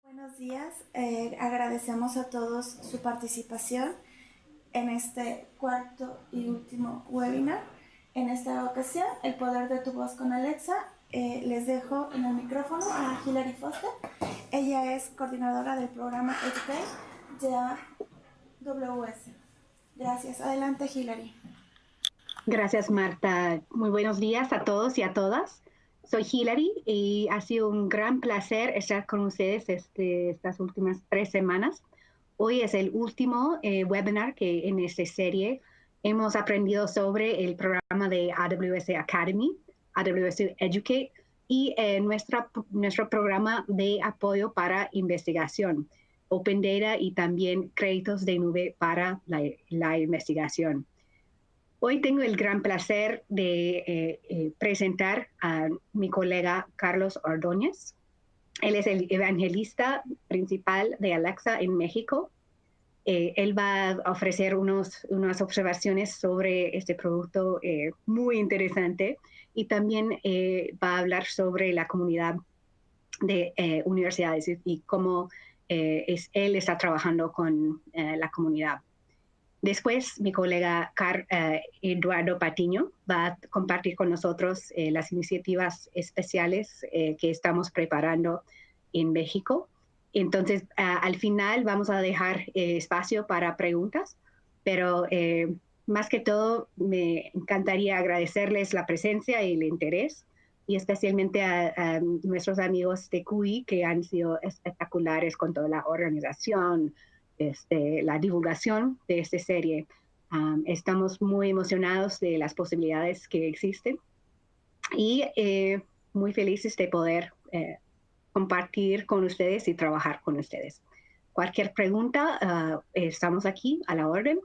Buenos días, agradecemos a todos su participación en este cuarto y último webinar. En esta ocasión, el poder de tu voz con Alexa. Les dejo en el micrófono a Hilary Foster. Ella es coordinadora del programa Educate de AWS. Gracias. Adelante, Hilary. Gracias, Marta. Muy buenos días a todos y a todas. Soy Hilary y ha sido un gran placer estar con ustedes estas últimas 3 semanas. Hoy es el último webinar que en esta serie hemos aprendido sobre el programa de AWS Academy, AWS Educate y nuestro programa de apoyo para investigación, Open Data y también créditos de nube para la investigación. Hoy tengo el gran placer de presentar a mi colega Carlos Ordóñez. Él es el evangelista principal de Alexa en México. Él va a ofrecer unas observaciones sobre este producto muy interesante y también va a hablar sobre la comunidad de universidades y cómo él está trabajando con la comunidad. Después, mi colega Eduardo Patiño va a compartir con nosotros las iniciativas especiales que estamos preparando en México. Entonces, al final vamos a dejar espacio para preguntas, pero más que todo me encantaría agradecerles la presencia y el interés, y especialmente a nuestros amigos de QI que han sido espectaculares con toda la organización, la divulgación de esta serie. Estamos muy emocionados de las posibilidades que existen y muy felices de poder compartir con ustedes y trabajar con ustedes. Cualquier pregunta, estamos aquí a la orden.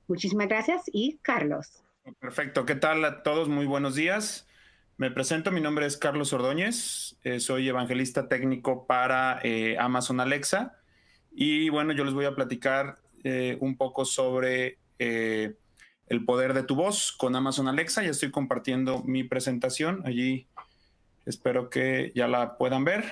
Muchísimas gracias y Carlos. Perfecto, ¿qué tal a todos? Muy buenos días. Me presento, mi nombre es Carlos Ordóñez, soy evangelista técnico para Amazon Alexa. Y bueno, yo les voy a platicar un poco sobre el poder de tu voz con Amazon Alexa. Ya estoy compartiendo mi presentación allí. Espero que ya la puedan ver.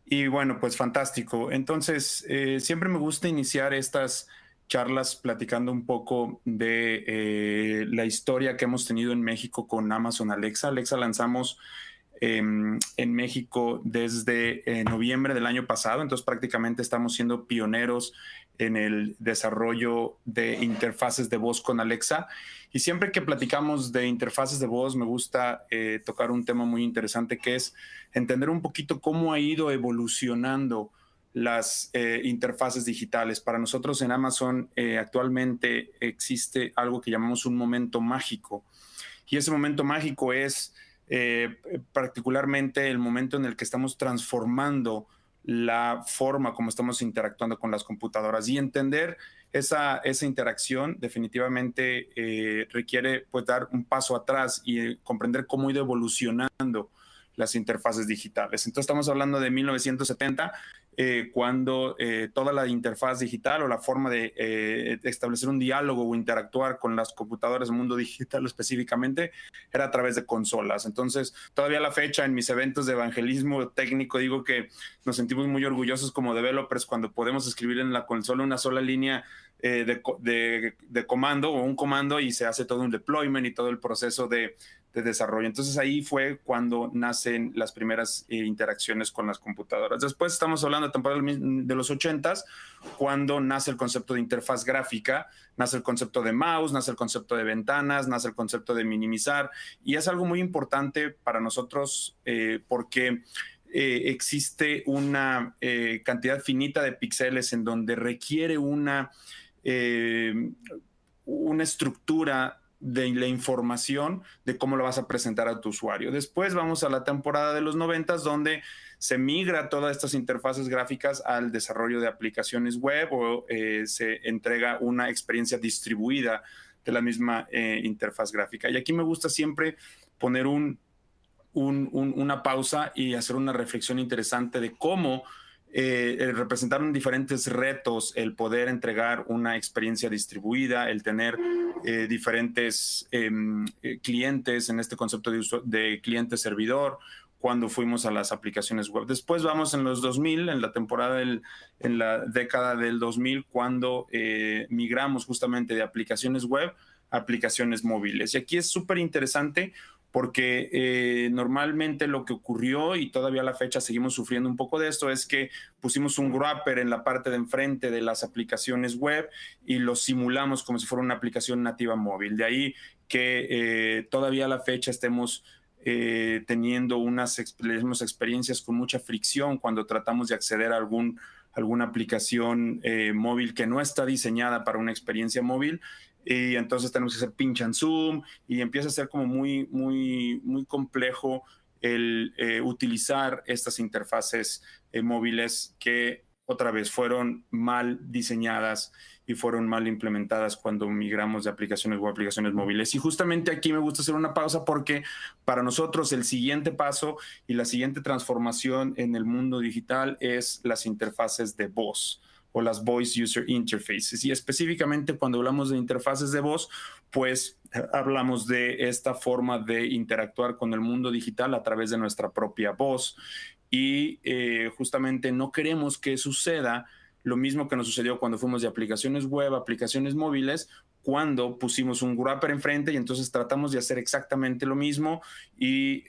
Y bueno, pues fantástico. Entonces, siempre me gusta iniciar estas charlas platicando un poco de la historia que hemos tenido en México con Amazon Alexa. Alexa lanzamos en México desde noviembre del año pasado, entonces prácticamente estamos siendo pioneros en el desarrollo de interfaces de voz con Alexa. Y siempre que platicamos de interfaces de voz, me gusta tocar un tema muy interesante, que es entender un poquito cómo ha ido evolucionando las interfaces digitales. Para nosotros en Amazon actualmente existe algo que llamamos un momento mágico. Y ese momento mágico es particularmente el momento en el que estamos transformando la forma como estamos interactuando con las computadoras, y entender esa interacción definitivamente requiere pues dar un paso atrás y comprender cómo ha ido evolucionando las interfaces digitales. Entonces estamos hablando de 1970, cuando toda la interfaz digital o la forma de establecer un diálogo o interactuar con las computadoras del mundo digital específicamente era a través de consolas. Entonces, todavía a la fecha, en mis eventos de evangelismo técnico, digo que nos sentimos muy orgullosos como developers cuando podemos escribir en la consola una sola línea de comando o un comando, y se hace todo un deployment y todo el proceso de desarrollo. Entonces ahí fue cuando nacen las primeras interacciones con las computadoras. Después estamos hablando de los 80s, cuando nace el concepto de interfaz gráfica, nace el concepto de mouse, nace el concepto de ventanas, nace el concepto de minimizar, y es algo muy importante para nosotros porque existe una cantidad finita de píxeles en donde requiere una estructura de la información de cómo lo vas a presentar a tu usuario. Después vamos a la temporada de los 90s, donde se migra todas estas interfaces gráficas al desarrollo de aplicaciones web, o se entrega una experiencia distribuida de la misma interfaz gráfica. Y aquí me gusta siempre poner una pausa y hacer una reflexión interesante de cómo representaron diferentes retos el poder entregar una experiencia distribuida, el tener diferentes clientes en este concepto de cliente-servidor, cuando fuimos a las aplicaciones web. Después vamos en los 2000, en la década del 2000, cuando migramos justamente de aplicaciones web a aplicaciones móviles. Y aquí es súper interesante porque normalmente lo que ocurrió, y todavía a la fecha seguimos sufriendo un poco de esto, es que pusimos un wrapper en la parte de enfrente de las aplicaciones web y lo simulamos como si fuera una aplicación nativa móvil. De ahí que todavía a la fecha estemos teniendo unas experiencias con mucha fricción cuando tratamos de acceder a alguna aplicación móvil que no está diseñada para una experiencia móvil, y entonces tenemos que hacer pinch and zoom y empieza a ser como muy complejo el utilizar estas interfaces móviles que otra vez fueron mal diseñadas y fueron mal implementadas cuando migramos de aplicaciones web a aplicaciones móviles. Y justamente aquí me gusta hacer una pausa porque para nosotros el siguiente paso y la siguiente transformación en el mundo digital es las interfaces de voz o las Voice User Interfaces. Y específicamente cuando hablamos de interfaces de voz, pues hablamos de esta forma de interactuar con el mundo digital a través de nuestra propia voz. Y justamente no queremos que suceda lo mismo que nos sucedió cuando fuimos de aplicaciones web a aplicaciones móviles, cuando pusimos un wrapper enfrente y entonces tratamos de hacer exactamente lo mismo y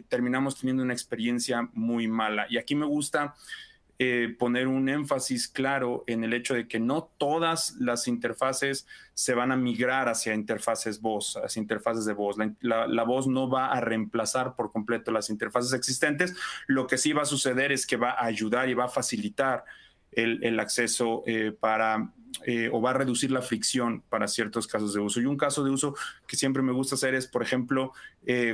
terminamos teniendo una experiencia muy mala. Y aquí me gusta poner un énfasis claro en el hecho de que no todas las interfaces se van a migrar hacia interfaces voz, hacia interfaces de voz. La voz no va a reemplazar por completo las interfaces existentes. Lo que sí va a suceder es que va a ayudar y va a facilitar el acceso o va a reducir la fricción para ciertos casos de uso. Y un caso de uso que siempre me gusta hacer es, por ejemplo,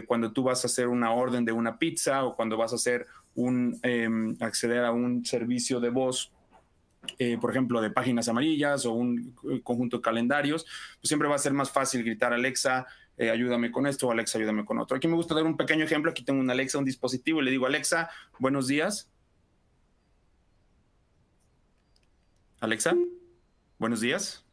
cuando tú vas a hacer una orden de una pizza o cuando vas a hacer acceder a un servicio de voz, por ejemplo, de páginas amarillas o un conjunto de calendarios, pues siempre va a ser más fácil gritar Alexa, ayúdame con esto, o Alexa, ayúdame con otro. Aquí me gusta dar un pequeño ejemplo. Aquí tengo un Alexa, un dispositivo, y le digo, Alexa, buenos días. Alexa, buenos días.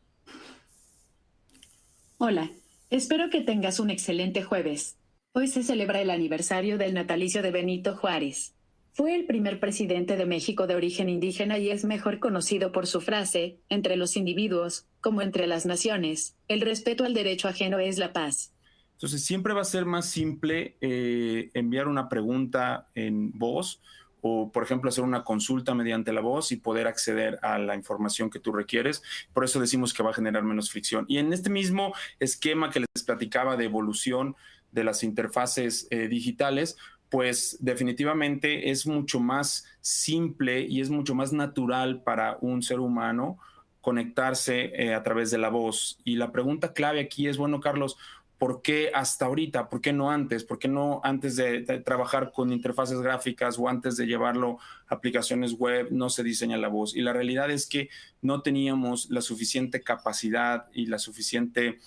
Hola, espero que tengas un excelente jueves. Hoy se celebra el aniversario del natalicio de Benito Juárez. Fue el primer presidente de México de origen indígena y es mejor conocido por su frase, entre los individuos, como entre las naciones, el respeto al derecho ajeno es la paz. Entonces siempre va a ser más simple enviar una pregunta en voz o, por ejemplo, hacer una consulta mediante la voz y poder acceder a la información que tú requieres. Por eso decimos que va a generar menos fricción. Y en este mismo esquema que les platicaba de evolución de las interfaces digitales, pues definitivamente es mucho más simple y es mucho más natural para un ser humano conectarse a través de la voz. Y la pregunta clave aquí es, bueno, Carlos, ¿por qué hasta ahorita? ¿Por qué no antes? ¿Por qué no antes de trabajar con interfaces gráficas o antes de llevarlo a aplicaciones web no se diseña la voz? Y la realidad es que no teníamos la suficiente capacidad y la suficiente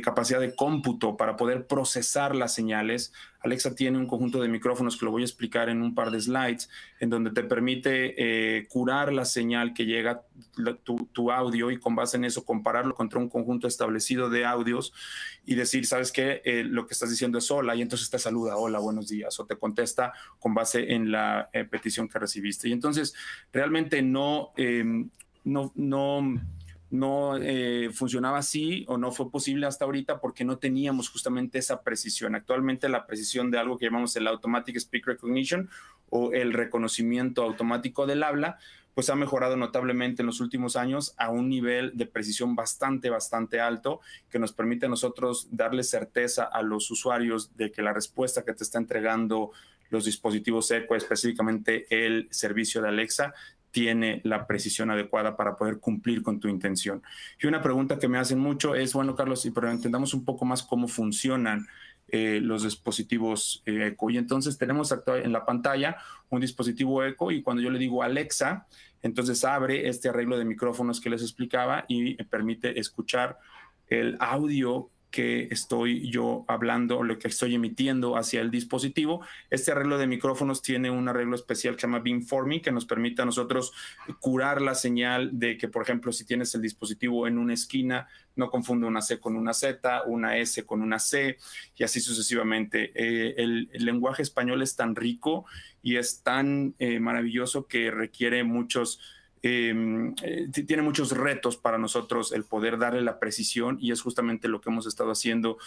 capacidad de cómputo para poder procesar las señales. Alexa tiene un conjunto de micrófonos que lo voy a explicar en un par de slides, en donde te permite curar la señal que llega tu audio y con base en eso compararlo contra un conjunto establecido de audios y decir, ¿sabes qué? Lo que estás diciendo es hola, y entonces te saluda, hola, buenos días, o te contesta con base en la petición que recibiste. Y entonces realmente no funcionaba así o no fue posible hasta ahorita porque no teníamos justamente esa precisión. Actualmente la precisión de algo que llamamos el Automatic Speech Recognition o el reconocimiento automático del habla, pues ha mejorado notablemente en los últimos años a un nivel de precisión bastante alto que nos permite a nosotros darle certeza a los usuarios de que la respuesta que te está entregando los dispositivos Echo, específicamente el servicio de Alexa, tiene la precisión adecuada para poder cumplir con tu intención. Y una pregunta que me hacen mucho es, bueno, Carlos, pero entendamos un poco más cómo funcionan los dispositivos Echo. Y entonces tenemos en la pantalla un dispositivo Echo y cuando yo le digo Alexa, entonces abre este arreglo de micrófonos que les explicaba y me permite escuchar el audio que estoy yo hablando o lo que estoy emitiendo hacia el dispositivo. Este arreglo de micrófonos tiene un arreglo especial que se llama beamforming, que nos permite a nosotros curar la señal de que, por ejemplo, si tienes el dispositivo en una esquina, no confunda una C con una Z, una S con una C y así sucesivamente. El lenguaje español es tan rico y es tan maravilloso que requiere tiene muchos retos para nosotros el poder darle la precisión, y es justamente lo que hemos estado haciendo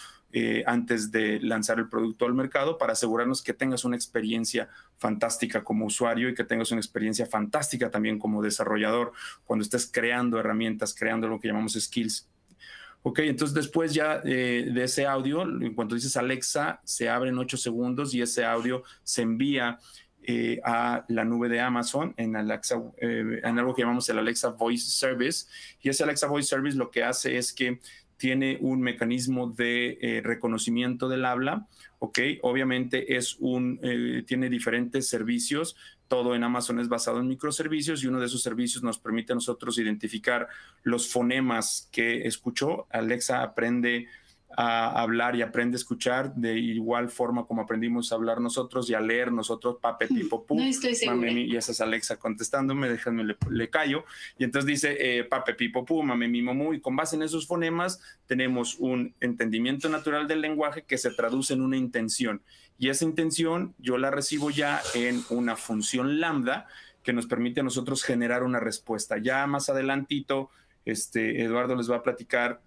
antes de lanzar el producto al mercado, para asegurarnos que tengas una experiencia fantástica como usuario y que tengas una experiencia fantástica también como desarrollador cuando estés creando herramientas, creando lo que llamamos skills. Ok, entonces después ya de ese audio, en cuanto dices Alexa, se abre en 8 segundos y ese audio se envía a la nube de Amazon en Alexa, en algo que llamamos el Alexa Voice Service. Y ese Alexa Voice Service lo que hace es que tiene un mecanismo de reconocimiento del habla. Ok, obviamente tiene diferentes servicios. Todo en Amazon es basado en microservicios y uno de esos servicios nos permite a nosotros identificar los fonemas que escuchó. Alexa aprende a hablar y aprende a escuchar de igual forma como aprendimos a hablar nosotros y a leer nosotros, pape, pipo, pu, No estoy segura. mame, y esa es Alexa contestándome, déjenme le callo, y entonces dice pape, pipo, pu, mame, mi, momu, y con base en esos fonemas tenemos un entendimiento natural del lenguaje que se traduce en una intención, y esa intención yo la recibo ya en una función lambda que nos permite a nosotros generar una respuesta. Ya más adelantito, Eduardo les va a platicar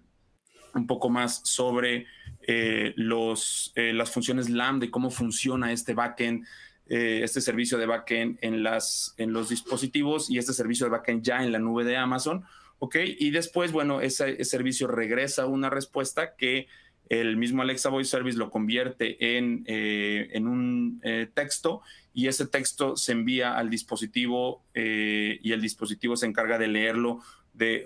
un poco más sobre las funciones Lambda y cómo funciona este backend, este servicio de backend en los dispositivos y este servicio de backend ya en la nube de Amazon. ¿Ok? Y después, bueno, ese servicio regresa una respuesta que el mismo Alexa Voice Service lo convierte en un texto, y ese texto se envía al dispositivo y el dispositivo se encarga de leerlo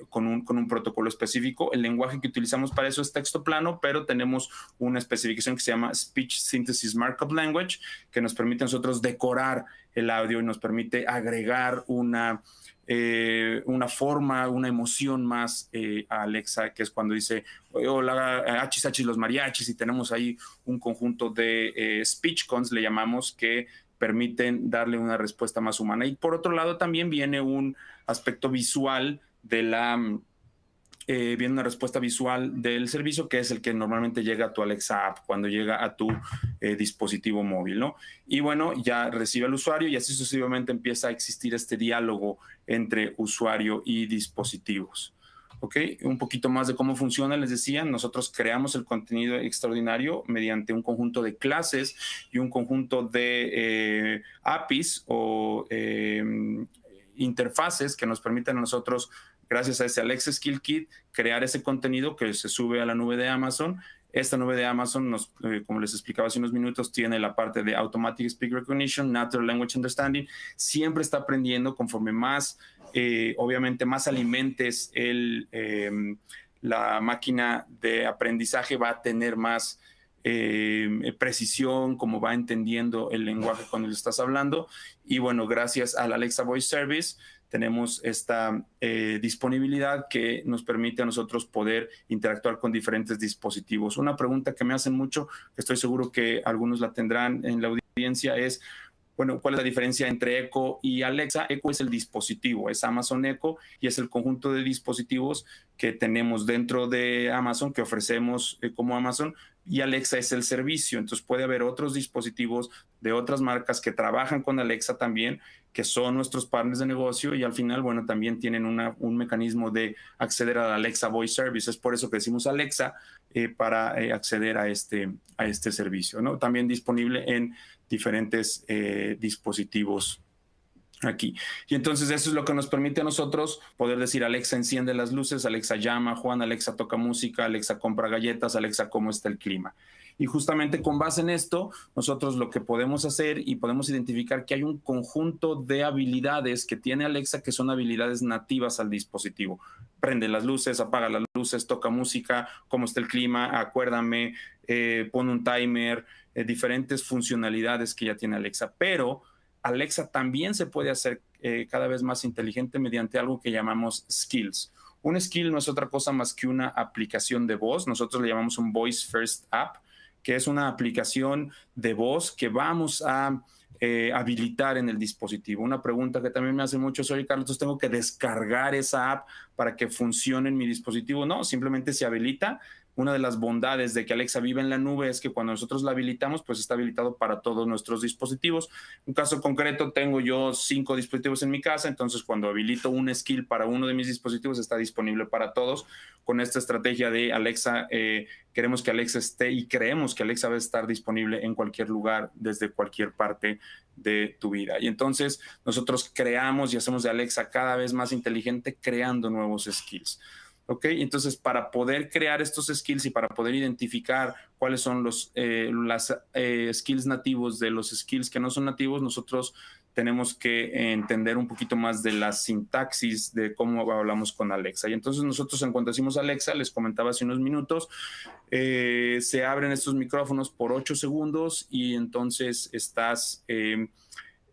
con un protocolo específico. El lenguaje que utilizamos para eso es texto plano, pero tenemos una especificación que se llama Speech Synthesis Markup Language, que nos permite a nosotros decorar el audio y nos permite agregar una forma, una emoción más a Alexa, que es cuando dice hola, achis, achis, los mariachis, y tenemos ahí un conjunto de speech cons, le llamamos, que permiten darle una respuesta más humana. Y por otro lado también viene un aspecto visual viene una respuesta visual del servicio, que es el que normalmente llega a tu Alexa app cuando llega a tu dispositivo móvil, ¿no? Y bueno, ya recibe al usuario y así sucesivamente empieza a existir este diálogo entre usuario y dispositivos. ¿Ok? Un poquito más de cómo funciona, les decía, nosotros creamos el contenido extraordinario mediante un conjunto de clases y un conjunto de APIs o interfaces que nos permiten a nosotros, gracias a ese Alexa Skill Kit, crear ese contenido que se sube a la nube de Amazon. Esta nube de Amazon, como les explicaba hace unos minutos, tiene la parte de Automatic Speech Recognition, Natural Language Understanding. Siempre está aprendiendo conforme más, obviamente, más alimentes la máquina de aprendizaje, va a tener más precisión, como va entendiendo el lenguaje cuando le estás hablando. Y bueno, gracias al Alexa Voice Service tenemos esta disponibilidad que nos permite a nosotros poder interactuar con diferentes dispositivos. Una pregunta que me hacen mucho, que estoy seguro que algunos la tendrán en la audiencia, es, bueno, ¿cuál es la diferencia entre Echo y Alexa? Echo es el dispositivo, es Amazon Echo, y es el conjunto de dispositivos que tenemos dentro de Amazon, que ofrecemos como Amazon, y Alexa es el servicio. Entonces puede haber otros dispositivos de otras marcas que trabajan con Alexa también, que son nuestros partners de negocio, y al final, bueno, también tienen un mecanismo de acceder a la Alexa Voice Service. Es por eso que decimos Alexa, para acceder a este servicio, ¿no? También disponible en diferentes dispositivos aquí. Y entonces eso es lo que nos permite a nosotros poder decir Alexa enciende las luces, Alexa llama, Juan, Alexa toca música, Alexa compra galletas, Alexa cómo está el clima. Y justamente con base en esto, nosotros lo que podemos hacer y podemos identificar que hay un conjunto de habilidades que tiene Alexa que son habilidades nativas al dispositivo. Prende las luces, apaga las luces, toca música, cómo está el clima, acuérdame, pone un timer, diferentes funcionalidades que ya tiene Alexa. Pero Alexa también se puede hacer cada vez más inteligente mediante algo que llamamos skills. Un skill no es otra cosa más que una aplicación de voz. Nosotros le llamamos un Voice First App, que es una aplicación de voz que vamos a habilitar en el dispositivo. Una pregunta que también me hacen mucho es, oye, Carlos, ¿tengo que descargar esa app para que funcione en mi dispositivo? No, simplemente se habilita. Una de las bondades de que Alexa vive en la nube es que cuando nosotros la habilitamos, pues está habilitado para todos nuestros dispositivos. Un caso concreto, tengo yo 5 dispositivos en mi casa, entonces cuando habilito un skill para uno de mis dispositivos, está disponible para todos. Con esta estrategia de Alexa, queremos que Alexa esté y creemos que Alexa va a estar disponible en cualquier lugar, desde cualquier parte de tu vida. Y entonces nosotros creamos y hacemos de Alexa cada vez más inteligente, creando nuevos skills. ¿Ok? Entonces, para poder crear estos skills y para poder identificar cuáles son las skills nativos de los skills que no son nativos, nosotros tenemos que entender un poquito más de la sintaxis de cómo hablamos con Alexa. Y entonces nosotros, en cuanto decimos Alexa, les comentaba hace unos minutos, se abren estos micrófonos por 8 segundos y entonces estás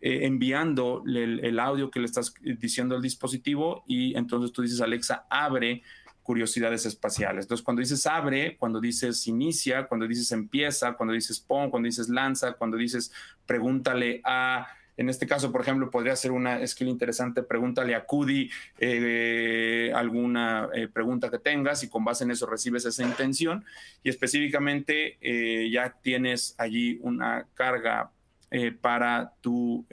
enviando el audio que le estás diciendo al dispositivo y entonces tú dices, Alexa, abre curiosidades espaciales. Entonces, cuando dices abre, cuando dices inicia, cuando dices empieza, cuando dices pon, cuando dices lanza, cuando dices pregúntale a, en este caso, por ejemplo, podría ser una skill interesante, pregúntale a Cudi alguna pregunta que tengas y con base en eso recibes esa intención y específicamente ya tienes allí una carga para tu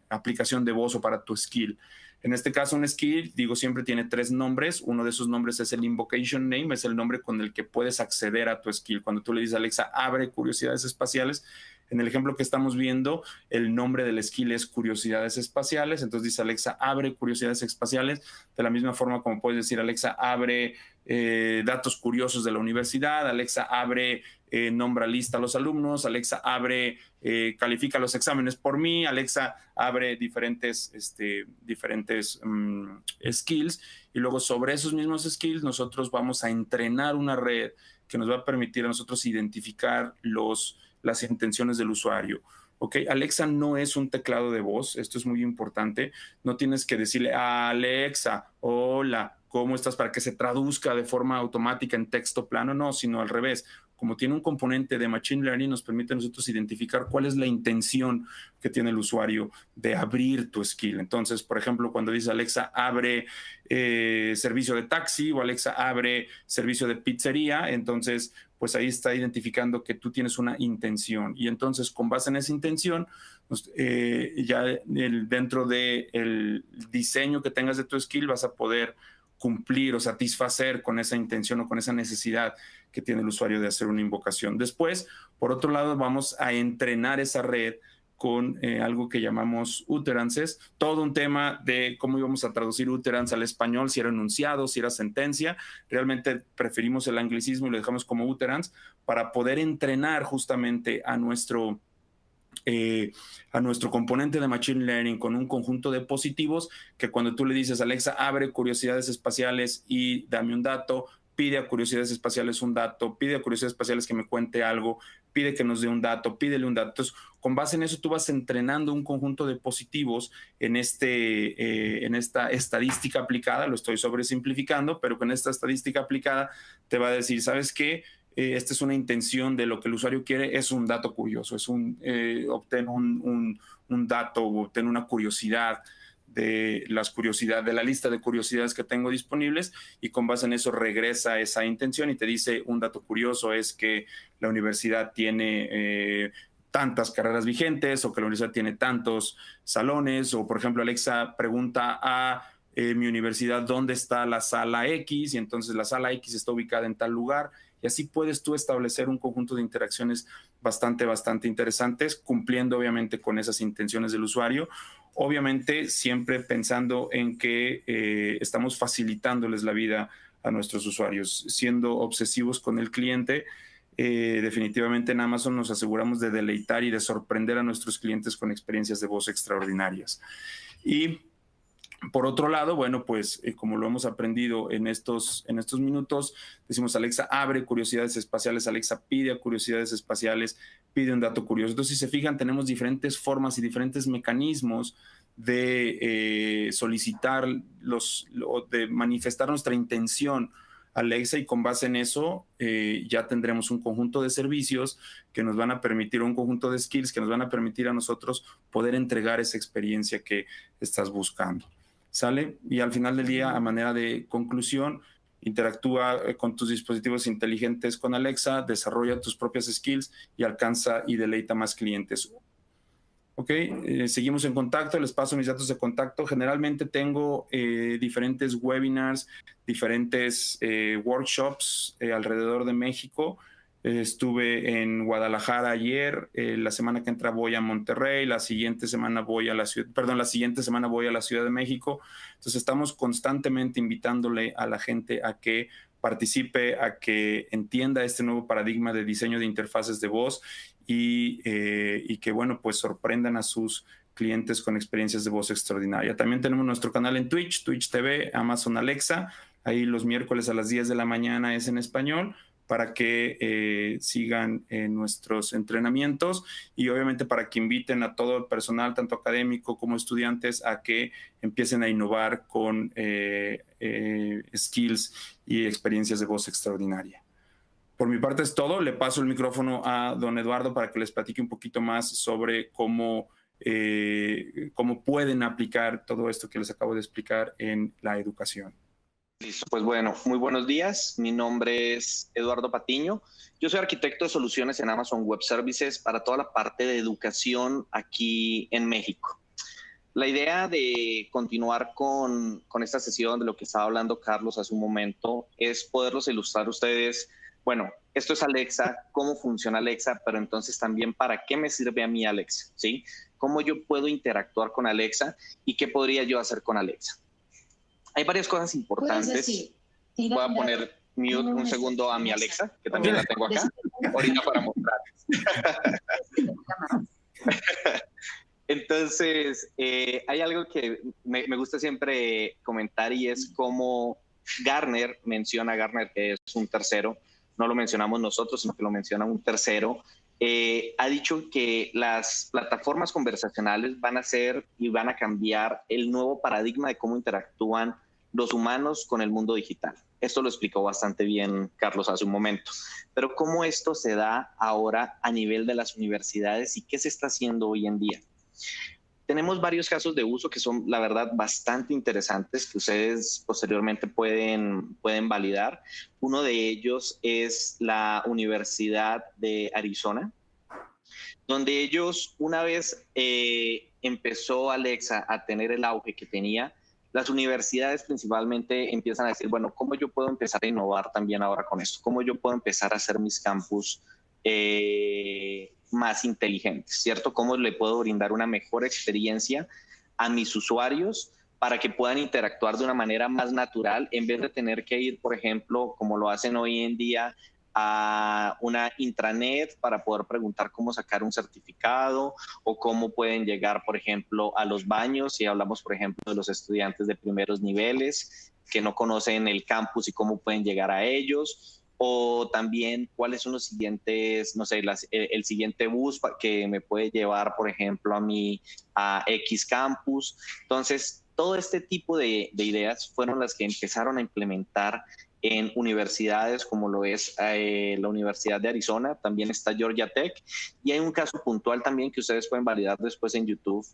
aplicación de voz o para tu skill. En este caso, un skill, digo, siempre tiene 3 nombres. Uno de esos nombres es el invocation name, es el nombre con el que puedes acceder a tu skill. Cuando tú le dices a Alexa, abre curiosidades espaciales, en el ejemplo que estamos viendo, el nombre del skill es curiosidades espaciales. Entonces dice Alexa, abre curiosidades espaciales. De la misma forma como puedes decir, Alexa, abre datos curiosos de la universidad. Alexa, abre nombra lista a los alumnos. Alexa, abre califica los exámenes por mí. Alexa, abre diferentes skills. Y luego sobre esos mismos skills nosotros vamos a entrenar una red que nos va a permitir a nosotros identificar las intenciones del usuario. ¿Ok? Alexa no es un teclado de voz, esto es muy importante. No tienes que decirle a Alexa, hola, ¿cómo estás? Para que se traduzca de forma automática en texto plano, no, sino al revés. Como tiene un componente de Machine Learning, nos permite a nosotros identificar cuál es la intención que tiene el usuario de abrir tu skill. Entonces, por ejemplo, cuando dice Alexa, abre servicio de taxi o Alexa, abre servicio de pizzería, entonces, pues ahí está identificando que tú tienes una intención. Y entonces, con base en esa intención, ya dentro del diseño que tengas de tu skill, vas a poder cumplir o satisfacer con esa intención o con esa necesidad que tiene el usuario de hacer una invocación. Después, por otro lado, vamos a entrenar esa red con algo que llamamos utterances, todo un tema de cómo íbamos a traducir utterance al español, si era enunciado, si era sentencia. Realmente preferimos el anglicismo y lo dejamos como utterance para poder entrenar justamente a nuestro componente de Machine Learning con un conjunto de positivos que cuando tú le dices, Alexa, abre curiosidades espaciales y dame un dato, pide a curiosidades espaciales un dato, pide a curiosidades espaciales que me cuente algo, pide que nos dé un dato, pídele un dato. Entonces, con base en eso, tú vas entrenando un conjunto de positivos en esta estadística aplicada, lo estoy sobresimplificando, pero con esta estadística aplicada te va a decir, ¿sabes qué? Esta es una intención de lo que el usuario quiere, es un dato curioso, es obtener un dato, obtener una curiosidad de la lista de curiosidades que tengo disponibles y con base en eso regresa esa intención y te dice un dato curioso es que la universidad tiene tantas carreras vigentes o que la universidad tiene tantos salones o por ejemplo Alexa pregunta a mi universidad dónde está la sala X y entonces la sala X está ubicada en tal lugar y así puedes tú establecer un conjunto de interacciones bastante interesantes, cumpliendo obviamente con esas intenciones del usuario, obviamente siempre pensando en que estamos facilitándoles la vida a nuestros usuarios, siendo obsesivos con el cliente. Definitivamente en Amazon nos aseguramos de deleitar y de sorprender a nuestros clientes con experiencias de voz extraordinarias. Y Por otro lado, bueno, pues como lo hemos aprendido en estos minutos, decimos Alexa abre curiosidades espaciales, Alexa pide a curiosidades espaciales, pide un dato curioso. Entonces, si se fijan, tenemos diferentes formas y diferentes mecanismos de solicitar de manifestar nuestra intención a Alexa, y con base en eso ya tendremos un conjunto de servicios que nos van a permitir, un conjunto de skills que nos van a permitir a nosotros poder entregar esa experiencia que estás buscando. ¿Sale? Y al final del día, a manera de conclusión, interactúa con tus dispositivos inteligentes con Alexa, desarrolla tus propias skills y alcanza y deleita más clientes. Ok, seguimos en contacto, les paso mis datos de contacto. Generalmente tengo diferentes webinars, diferentes workshops alrededor de México. Estuve en Guadalajara ayer, la semana que entra voy a Monterrey, la siguiente semana voy a la Ciudad de México. Entonces estamos constantemente invitándole a la gente a que participe, a que entienda este nuevo paradigma de diseño de interfaces de voz y que, bueno, pues sorprendan a sus clientes con experiencias de voz extraordinaria. También tenemos nuestro canal en Twitch, Twitch TV, Amazon Alexa. Ahí los miércoles a las 10 de la mañana es en español, para que sigan nuestros entrenamientos y obviamente para que inviten a todo el personal, tanto académico como estudiantes, a que empiecen a innovar con skills y experiencias de voz extraordinaria. Por mi parte es todo. Le paso el micrófono a don Eduardo para que les platique un poquito más sobre cómo pueden aplicar todo esto que les acabo de explicar en la educación. Listo, pues bueno, muy buenos días. Mi nombre es Eduardo Patiño. Yo soy arquitecto de soluciones en Amazon Web Services para toda la parte de educación aquí en México. La idea de continuar con esta sesión de lo que estaba hablando Carlos hace un momento es poderlos ilustrar a ustedes. Bueno, esto es Alexa, cómo funciona Alexa, pero entonces también para qué me sirve a mí Alexa, ¿sí? Cómo yo puedo interactuar con Alexa y qué podría yo hacer con Alexa. Hay varias cosas importantes. Voy a poner mute un segundo a mi Alexa, que también la tengo acá, ahorita para mostrarles. Entonces, hay algo que me gusta siempre comentar y es cómo Gartner que es un tercero, no lo mencionamos nosotros, sino que lo menciona un tercero, ha dicho que las plataformas conversacionales van a ser y van a cambiar el nuevo paradigma de cómo interactúan los humanos con el mundo digital. Esto lo explicó bastante bien Carlos hace un momento. Pero ¿cómo esto se da ahora a nivel de las universidades y qué se está haciendo hoy en día? Tenemos varios casos de uso que son, la verdad, bastante interesantes que ustedes posteriormente pueden validar. Uno de ellos es la Universidad de Arizona, donde ellos, una vez empezó Alexa a tener el auge que tenía, las universidades principalmente empiezan a decir, bueno, ¿cómo yo puedo empezar a innovar también ahora con esto? ¿Cómo yo puedo empezar a hacer mis campus más inteligentes, ¿cierto? ¿Cómo le puedo brindar una mejor experiencia a mis usuarios para que puedan interactuar de una manera más natural en vez de tener que ir, por ejemplo, como lo hacen hoy en día, a una intranet para poder preguntar cómo sacar un certificado o cómo pueden llegar, por ejemplo, a los baños, si hablamos, por ejemplo, de los estudiantes de primeros niveles que no conocen el campus y cómo pueden llegar a ellos, o también cuáles son los siguientes, no sé, el siguiente bus que me puede llevar, por ejemplo, a X campus. Entonces, todo este tipo de ideas fueron las que empezaron a implementar en universidades como lo es la Universidad de Arizona, también está Georgia Tech, y hay un caso puntual también que ustedes pueden validar después en YouTube,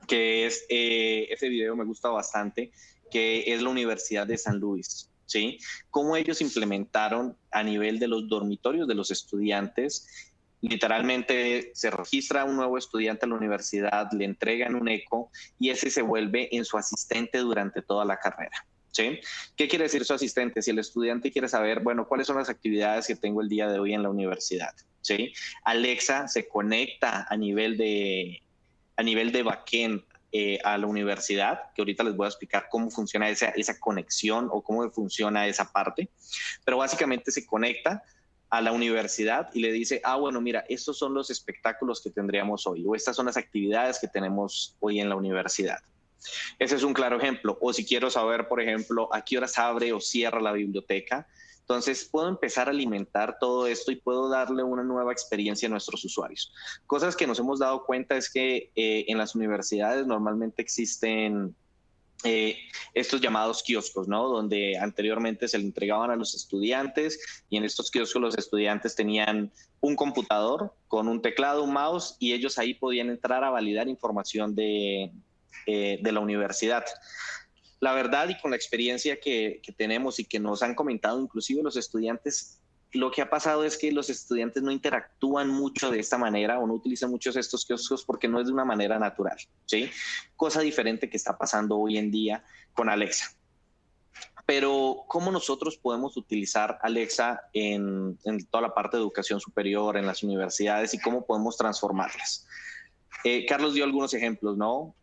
que es, ese video me gusta bastante, que es la Universidad de San Luis, ¿sí? Cómo ellos implementaron a nivel de los dormitorios de los estudiantes. Literalmente se registra un nuevo estudiante a la universidad, le entregan un eco y ese se vuelve en su asistente durante toda la carrera. ¿Sí? ¿Qué quiere decir su asistente? Si el estudiante quiere saber, bueno, cuáles son las actividades que tengo el día de hoy en la universidad, ¿sí? Alexa se conecta a nivel de backend a la universidad, que ahorita les voy a explicar cómo funciona esa conexión o cómo funciona esa parte, pero básicamente se conecta a la universidad y le dice, bueno, mira, estos son los espectáculos que tendríamos hoy o estas son las actividades que tenemos hoy en la universidad. Ese es un claro ejemplo. O si quiero saber, por ejemplo, a qué horas abre o cierra la biblioteca, entonces puedo empezar a alimentar todo esto y puedo darle una nueva experiencia a nuestros usuarios. Cosas que nos hemos dado cuenta es que en las universidades normalmente existen estos llamados kioscos, ¿no? Donde anteriormente se le entregaban a los estudiantes y en estos kioscos los estudiantes tenían un computador con un teclado, un mouse y ellos ahí podían entrar a validar información de la universidad. La verdad y con la experiencia que tenemos y que nos han comentado inclusive los estudiantes, lo que ha pasado es que los estudiantes no interactúan mucho de esta manera o no utilizan muchos estos kioscos porque no es de una manera natural, ¿sí? Cosa diferente que está pasando hoy en día con Alexa. Pero ¿cómo nosotros podemos utilizar Alexa en toda la parte de educación superior, en las universidades y cómo podemos transformarlas? Carlos dio algunos ejemplos, ¿no?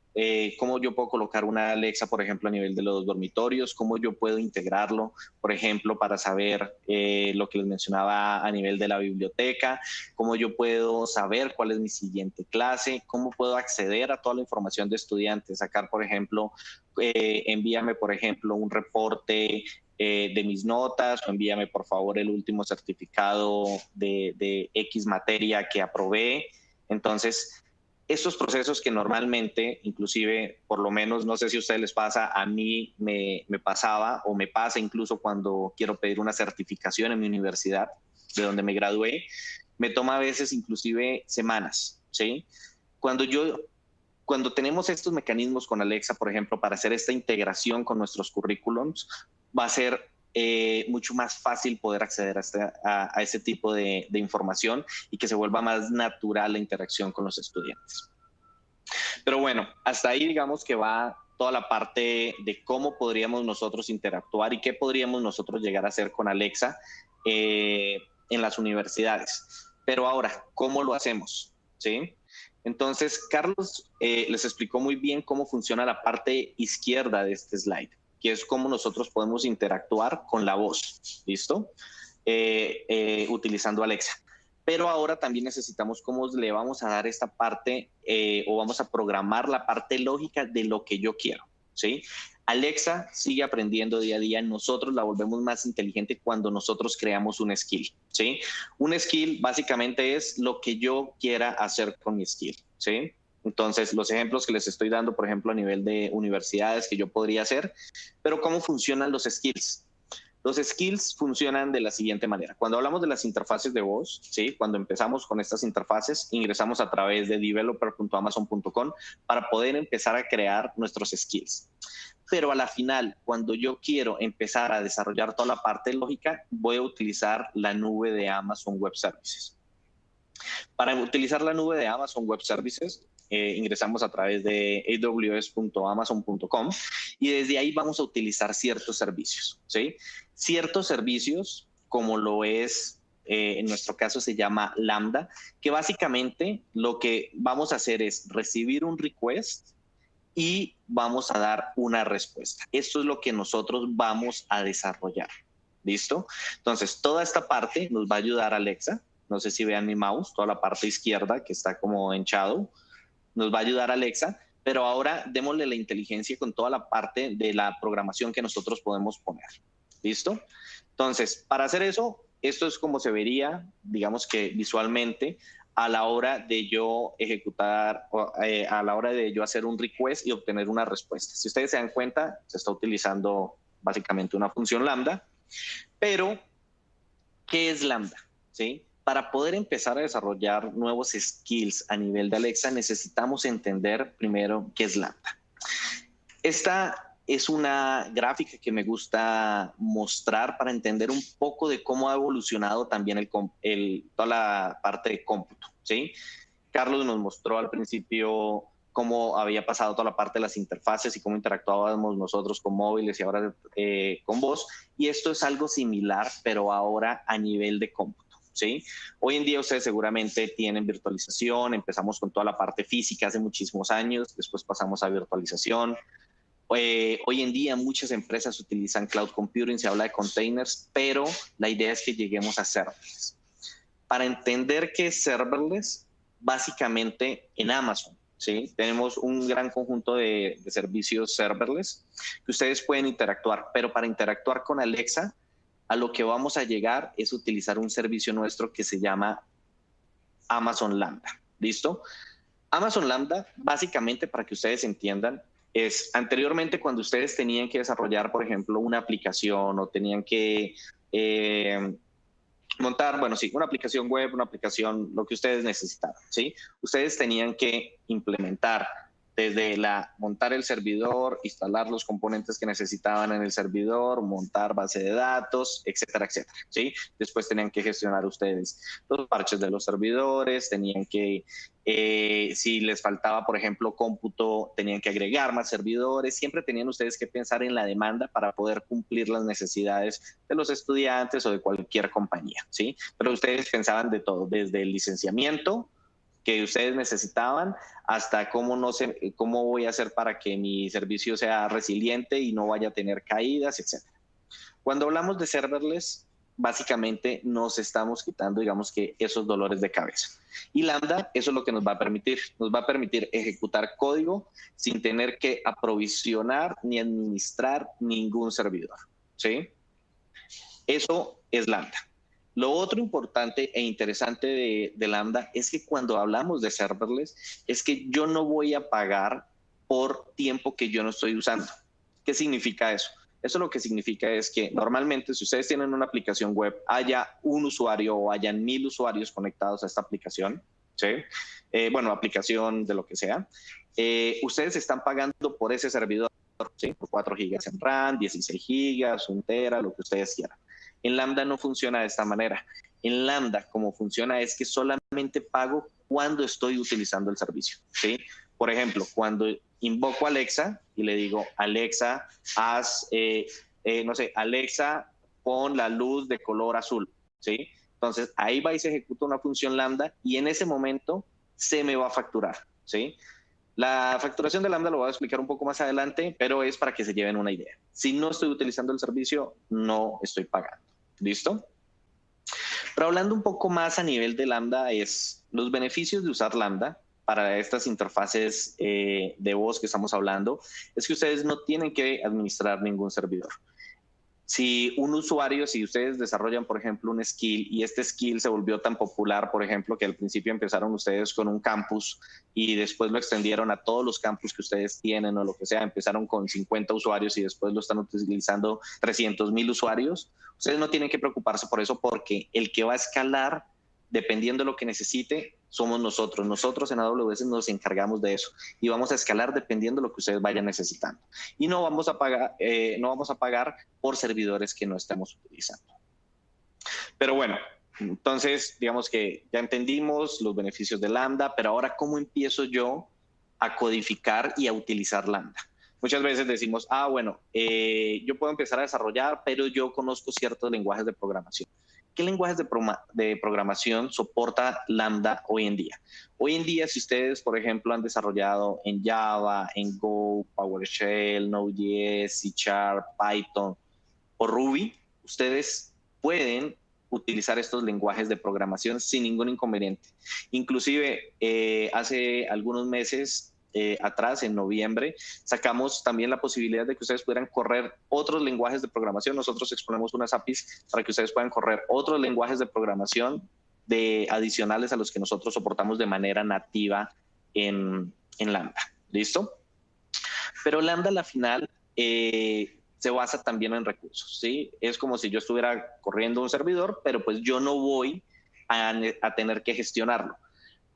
Cómo yo puedo colocar una Alexa, por ejemplo, a nivel de los dormitorios, cómo yo puedo integrarlo, por ejemplo, para saber lo que les mencionaba a nivel de la biblioteca, cómo yo puedo saber cuál es mi siguiente clase, cómo puedo acceder a toda la información de estudiantes, sacar, por ejemplo, envíame, por ejemplo, un reporte de mis notas o envíame, por favor, el último certificado de X materia que aprobé. Entonces, estos procesos que normalmente, inclusive, por lo menos, no sé si a ustedes les pasa, a mí me pasaba o me pasa incluso cuando quiero pedir una certificación en mi universidad, de donde me gradué, me toma a veces inclusive semanas, ¿sí? Cuando tenemos estos mecanismos con Alexa, por ejemplo, para hacer esta integración con nuestros currículums, va a ser mucho más fácil poder acceder a este tipo de información y que se vuelva más natural la interacción con los estudiantes. Pero bueno, hasta ahí digamos que va toda la parte de cómo podríamos nosotros interactuar y qué podríamos nosotros llegar a hacer con Alexa en las universidades. Pero ahora, ¿cómo lo hacemos? ¿Sí? Entonces, Carlos les explicó muy bien cómo funciona la parte izquierda de este slide, que es cómo nosotros podemos interactuar con la voz, ¿listo? Utilizando Alexa. Pero ahora también necesitamos cómo le vamos a dar esta parte o vamos a programar la parte lógica de lo que yo quiero, ¿sí? Alexa sigue aprendiendo día a día, nosotros la volvemos más inteligente cuando nosotros creamos un skill, ¿sí? Un skill básicamente es lo que yo quiera hacer con mi skill, ¿sí? Entonces, los ejemplos que les estoy dando, por ejemplo, a nivel de universidades que yo podría hacer, pero ¿cómo funcionan los skills? Los skills funcionan de la siguiente manera. Cuando hablamos de las interfaces de voz, ¿sí? Cuando empezamos con estas interfaces, ingresamos a través de developer.amazon.com para poder empezar a crear nuestros skills. Pero a la final, cuando yo quiero empezar a desarrollar toda la parte lógica, voy a utilizar la nube de Amazon Web Services. Para utilizar la nube de Amazon Web Services, ingresamos a través de aws.amazon.com y desde ahí vamos a utilizar ciertos servicios, ¿sí? Ciertos servicios como lo es, en nuestro caso se llama Lambda, que básicamente lo que vamos a hacer es recibir un request y vamos a dar una respuesta. Esto es lo que nosotros vamos a desarrollar, ¿listo? Entonces, toda esta parte nos va a ayudar Alexa. No sé si vean mi mouse, toda la parte izquierda que está como en shadow, nos va a ayudar Alexa, pero ahora démosle la inteligencia con toda la parte de la programación que nosotros podemos poner. ¿Listo? Entonces, para hacer eso, esto es como se vería, digamos que visualmente, a la hora de yo ejecutar, a la hora de yo hacer un request y obtener una respuesta. Si ustedes se dan cuenta, se está utilizando básicamente una función lambda, pero ¿qué es lambda? ¿Sí? Para poder empezar a desarrollar nuevos skills a nivel de Alexa, necesitamos entender primero qué es Lambda. Esta es una gráfica que me gusta mostrar para entender un poco de cómo ha evolucionado también toda la parte de cómputo, ¿sí? Carlos nos mostró al principio cómo había pasado toda la parte de las interfaces y cómo interactuábamos nosotros con móviles y ahora con voz. Y esto es algo similar, pero ahora a nivel de cómputo. ¿Sí? Hoy en día ustedes seguramente tienen virtualización, empezamos con toda la parte física hace muchísimos años, después pasamos a virtualización. Hoy en día muchas empresas utilizan cloud computing, se habla de containers, pero la idea es que lleguemos a serverless. Para entender qué es serverless, básicamente en Amazon ¿sí? Tenemos un gran conjunto de servicios serverless que ustedes pueden interactuar, pero para interactuar con Alexa, a lo que vamos a llegar es utilizar un servicio nuestro que se llama Amazon Lambda. ¿Listo? Amazon Lambda, básicamente, para que ustedes entiendan, es anteriormente cuando ustedes tenían que desarrollar, por ejemplo, una aplicación o tenían que montar, bueno, sí, una aplicación web, una aplicación, lo que ustedes necesitaran, ¿sí? Ustedes tenían que implementar desde montar el servidor, instalar los componentes que necesitaban en el servidor, montar base de datos, etcétera, etcétera, ¿sí? Después tenían que gestionar ustedes los parches de los servidores, tenían que, si les faltaba, por ejemplo, cómputo, tenían que agregar más servidores, siempre tenían ustedes que pensar en la demanda para poder cumplir las necesidades de los estudiantes o de cualquier compañía, ¿sí? Pero ustedes pensaban de todo, desde el licenciamiento que ustedes necesitaban hasta cómo voy a hacer para que mi servicio sea resiliente y no vaya a tener caídas, etc. Cuando hablamos de serverless, básicamente nos estamos quitando, digamos que esos dolores de cabeza. Y Lambda, eso es lo que nos va a permitir ejecutar código sin tener que aprovisionar ni administrar ningún servidor, ¿sí? Eso es Lambda. Lo otro importante e interesante de Lambda es que cuando hablamos de serverless, es que yo no voy a pagar por tiempo que yo no estoy usando. ¿Qué significa eso? Eso lo que significa es que normalmente si ustedes tienen una aplicación web, haya un usuario o hayan 1000 usuarios conectados a esta aplicación, ¿sí? Bueno, aplicación de lo que sea, ustedes están pagando por ese servidor, ¿sí? Por 4 gigas en RAM, 16 gigas, 1 tera, lo que ustedes quieran. En Lambda no funciona de esta manera. En Lambda, como funciona es que solamente pago cuando estoy utilizando el servicio, ¿sí? Por ejemplo, cuando invoco a Alexa y le digo, Alexa, no sé, Alexa, pon la luz de color azul, ¿sí? Entonces, ahí va y se ejecuta una función Lambda y en ese momento se me va a facturar, ¿sí? La facturación de Lambda lo voy a explicar un poco más adelante, pero es para que se lleven una idea. Si no estoy utilizando el servicio, no estoy pagando. ¿Listo? Pero hablando un poco más a nivel de Lambda, es los beneficios de usar Lambda para estas interfaces de voz que estamos hablando, es que ustedes no tienen que administrar ningún servidor. Si un usuario, si ustedes desarrollan, por ejemplo, un skill y este skill se volvió tan popular, por ejemplo, que al principio empezaron ustedes con un campus y después lo extendieron a todos los campus que ustedes tienen o lo que sea, empezaron con 50 usuarios y después lo están utilizando 300,000 usuarios, ustedes no tienen que preocuparse por eso porque el que va a escalar, dependiendo de lo que necesite, somos nosotros. Nosotros en AWS nos encargamos de eso y vamos a escalar dependiendo de lo que ustedes vayan necesitando. Y no vamos a pagar por servidores que no estemos utilizando. Pero bueno, entonces digamos que ya entendimos los beneficios de Lambda, pero ahora ¿cómo empiezo yo a codificar y a utilizar Lambda? Muchas veces decimos, bueno, yo puedo empezar a desarrollar, pero yo conozco ciertos lenguajes de programación. ¿Qué lenguajes de programación soporta Lambda hoy en día? Hoy en día, si ustedes, por ejemplo, han desarrollado en Java, en Go, PowerShell, Node.js, C#, Python o Ruby, ustedes pueden utilizar estos lenguajes de programación sin ningún inconveniente. Inclusive, hace algunos meses atrás, en noviembre, sacamos también la posibilidad de que ustedes pudieran correr otros lenguajes de programación. Nosotros exponemos unas APIs para que ustedes puedan correr otros lenguajes de programación adicionales a los que nosotros soportamos de manera nativa en Lambda. ¿Listo? Pero Lambda, a la final, se basa también en recursos, ¿sí? Es como si yo estuviera corriendo un servidor, pero pues yo no voy a tener que gestionarlo.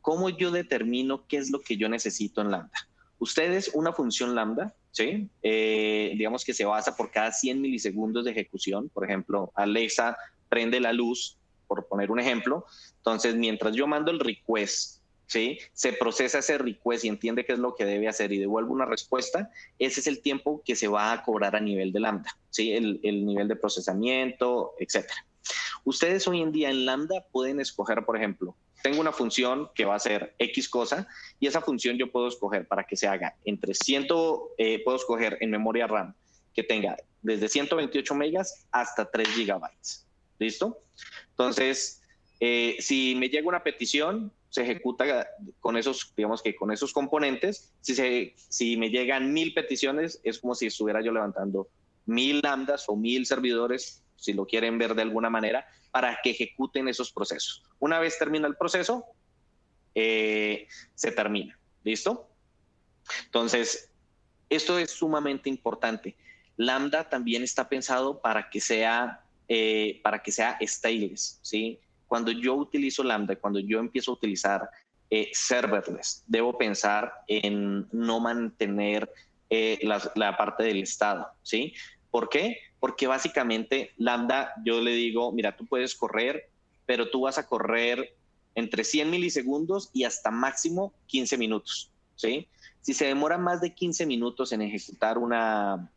¿Cómo yo determino qué es lo que yo necesito en Lambda? Ustedes, una función Lambda, ¿sí? Digamos que se basa por cada 100 milisegundos de ejecución. Por ejemplo, Alexa prende la luz, por poner un ejemplo. Entonces, mientras yo mando el request, ¿sí? Se procesa ese request y entiende qué es lo que debe hacer y devuelve una respuesta. Ese es el tiempo que se va a cobrar a nivel de Lambda, ¿sí? El nivel de procesamiento, etcétera. Ustedes hoy en día en Lambda pueden escoger, por ejemplo, tengo una función que va a ser X cosa y esa función yo puedo escoger para que se haga puedo escoger en memoria RAM que tenga desde 128 megas hasta 3 gigabytes. ¿Listo? Entonces, Si me llega una petición, se ejecuta con esos, digamos que con esos componentes. Si me llegan 1000 peticiones, es como si estuviera yo levantando 1000 lambdas o 1000 servidores, si lo quieren ver de alguna manera, para que ejecuten esos procesos. Una vez termina el proceso, se termina. ¿Listo? Entonces, esto es sumamente importante. Lambda también está pensado para que sea stateless, ¿sí? Cuando yo utilizo Lambda, cuando yo empiezo a utilizar serverless, debo pensar en no mantener la parte del estado, ¿sí? ¿Por qué? Porque básicamente Lambda, yo le digo, mira, tú puedes correr, pero tú vas a correr entre 100 milisegundos y hasta máximo 15 minutos, ¿sí? Si se demora más de 15 minutos en ejecutar una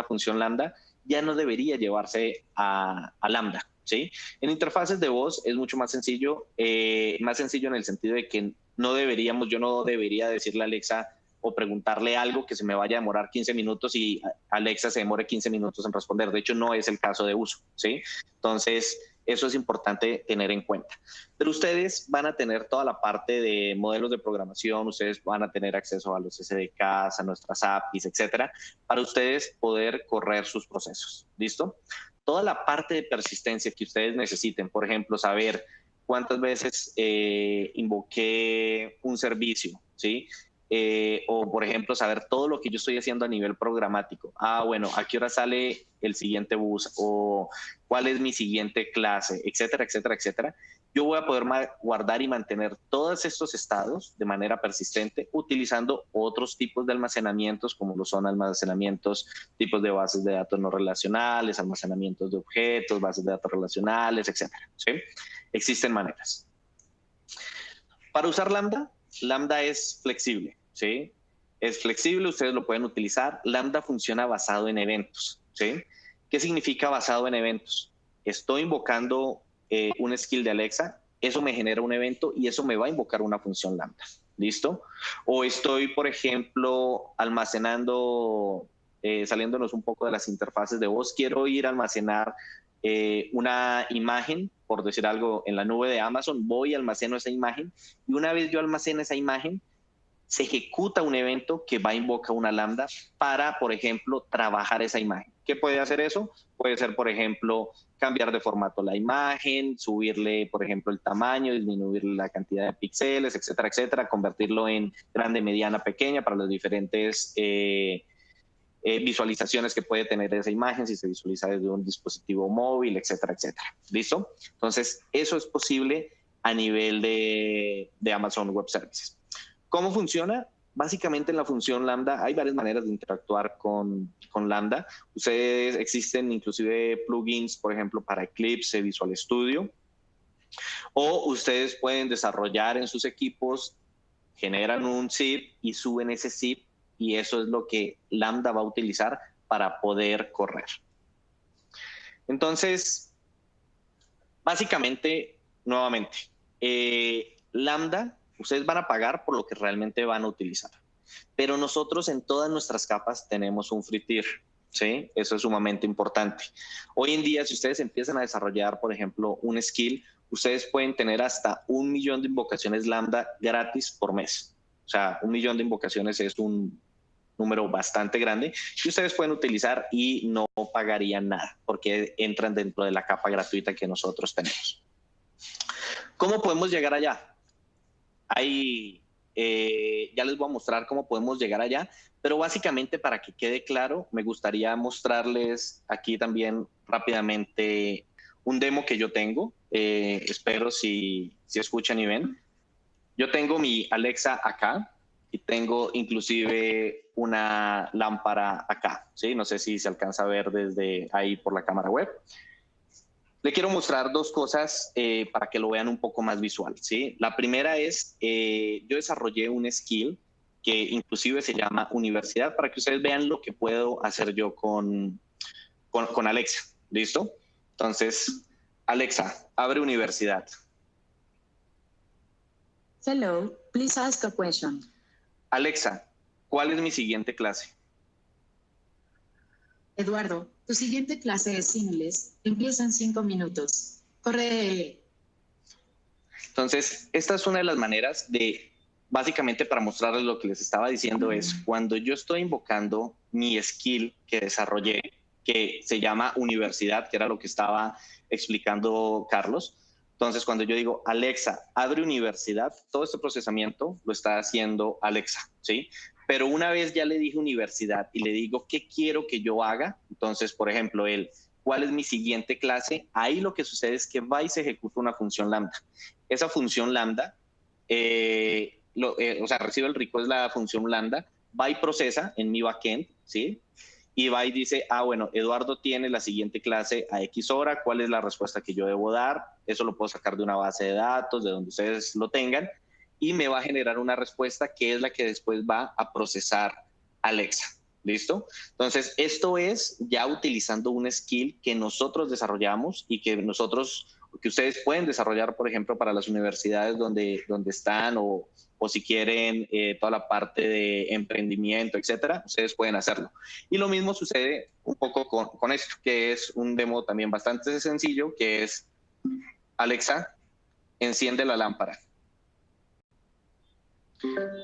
función Lambda, ya no debería llevarse a Lambda, ¿sí? En interfaces de voz es mucho más sencillo en el sentido de que yo no debería decirle a Alexa o preguntarle algo que se me vaya a demorar 15 minutos y Alexa se demore 15 minutos en responder. De hecho, no es el caso de uso, ¿sí? Entonces, eso es importante tener en cuenta. Pero ustedes van a tener toda la parte de modelos de programación, ustedes van a tener acceso a los SDKs, a nuestras APIs, etcétera, para ustedes poder correr sus procesos. ¿Listo? Toda la parte de persistencia que ustedes necesiten, por ejemplo, saber cuántas veces invoqué un servicio, ¿sí? O, por ejemplo, saber todo lo que yo estoy haciendo a nivel programático. Bueno, ¿a qué hora sale el siguiente bus? O cuál es mi siguiente clase, etcétera, etcétera, etcétera. Yo voy a poder guardar y mantener todos estos estados de manera persistente utilizando otros tipos de almacenamientos, como lo son almacenamientos, tipos de bases de datos no relacionales, almacenamientos de objetos, bases de datos relacionales, etcétera, ¿sí? Existen maneras. Para usar Lambda, Lambda es flexible, ¿sí? Es flexible, ustedes lo pueden utilizar. Lambda funciona basado en eventos, ¿sí? ¿Qué significa basado en eventos? Estoy invocando un skill de Alexa, eso me genera un evento y eso me va a invocar una función Lambda, ¿listo? O estoy, por ejemplo, almacenando, saliéndonos un poco de las interfaces de voz, quiero ir a almacenar una imagen, por decir algo, en la nube de Amazon, voy y almaceno esa imagen y una vez yo almaceno esa imagen, se ejecuta un evento que va a invocar una lambda para, por ejemplo, trabajar esa imagen. ¿Qué puede hacer eso? Puede ser, por ejemplo, cambiar de formato la imagen, subirle, por ejemplo, el tamaño, disminuirle la cantidad de píxeles, etcétera, etcétera, convertirlo en grande, mediana, pequeña para los diferentes visualizaciones que puede tener esa imagen, si se visualiza desde un dispositivo móvil, etcétera, etcétera. ¿Listo? Entonces, eso es posible a nivel de Amazon Web Services. ¿Cómo funciona? Básicamente en la función Lambda hay varias maneras de interactuar con Lambda. Ustedes existen inclusive plugins, por ejemplo, para Eclipse, Visual Studio, o ustedes pueden desarrollar en sus equipos, generan un zip y suben ese zip y eso es lo que Lambda va a utilizar para poder correr. Entonces, básicamente, nuevamente, Lambda, ustedes van a pagar por lo que realmente van a utilizar. Pero nosotros en todas nuestras capas tenemos un free tier, ¿sí? Eso es sumamente importante. Hoy en día, si ustedes empiezan a desarrollar, por ejemplo, un skill, ustedes pueden tener hasta 1 millón de invocaciones Lambda gratis por mes. O sea, 1 millón de invocaciones es un número bastante grande que ustedes pueden utilizar y no pagarían nada porque entran dentro de la capa gratuita que nosotros tenemos. ¿Cómo podemos llegar allá? Ya les voy a mostrar cómo podemos llegar allá, pero básicamente para que quede claro, me gustaría mostrarles aquí también rápidamente un demo que yo tengo. Espero si escuchan y ven. Yo tengo mi Alexa acá y tengo inclusive una lámpara acá, ¿sí? No sé si se alcanza a ver desde ahí por la cámara web. Le quiero mostrar dos cosas para que lo vean un poco más visual, ¿sí? La primera es, yo desarrollé un skill que inclusive se llama Universidad para que ustedes vean lo que puedo hacer yo con Alexa, ¿listo? Entonces, Alexa, abre Universidad. Hello, please ask a question. Alexa, ¿cuál es mi siguiente clase? Eduardo, tu siguiente clase es inglés. Empieza en 5 minutos. Corre. Entonces, esta es una de las maneras de, básicamente para mostrarles lo que les estaba diciendo, es cuando yo estoy invocando mi skill que desarrollé, que se llama universidad, que era lo que estaba explicando Carlos. Entonces, cuando yo digo, Alexa, abre universidad, todo este procesamiento lo está haciendo Alexa, ¿sí? Pero una vez ya le dije universidad y le digo qué quiero que yo haga, entonces, por ejemplo, ¿cuál es mi siguiente clase? Ahí lo que sucede es que va y se ejecuta una función lambda. Esa función lambda, o sea, recibe el request la función lambda, va y procesa en mi backend, ¿sí? Y va y dice, bueno, Eduardo tiene la siguiente clase a X hora, ¿cuál es la respuesta que yo debo dar? Eso lo puedo sacar de una base de datos, de donde ustedes lo tengan, y me va a generar una respuesta que es la que después va a procesar Alexa. ¿Listo? Entonces, esto es ya utilizando un skill que nosotros desarrollamos y que ustedes pueden desarrollar, por ejemplo, para las universidades donde están o si quieren toda la parte de emprendimiento, etcétera, ustedes pueden hacerlo. Y lo mismo sucede un poco con esto, que es un demo también bastante sencillo, que es Alexa, enciende la lámpara.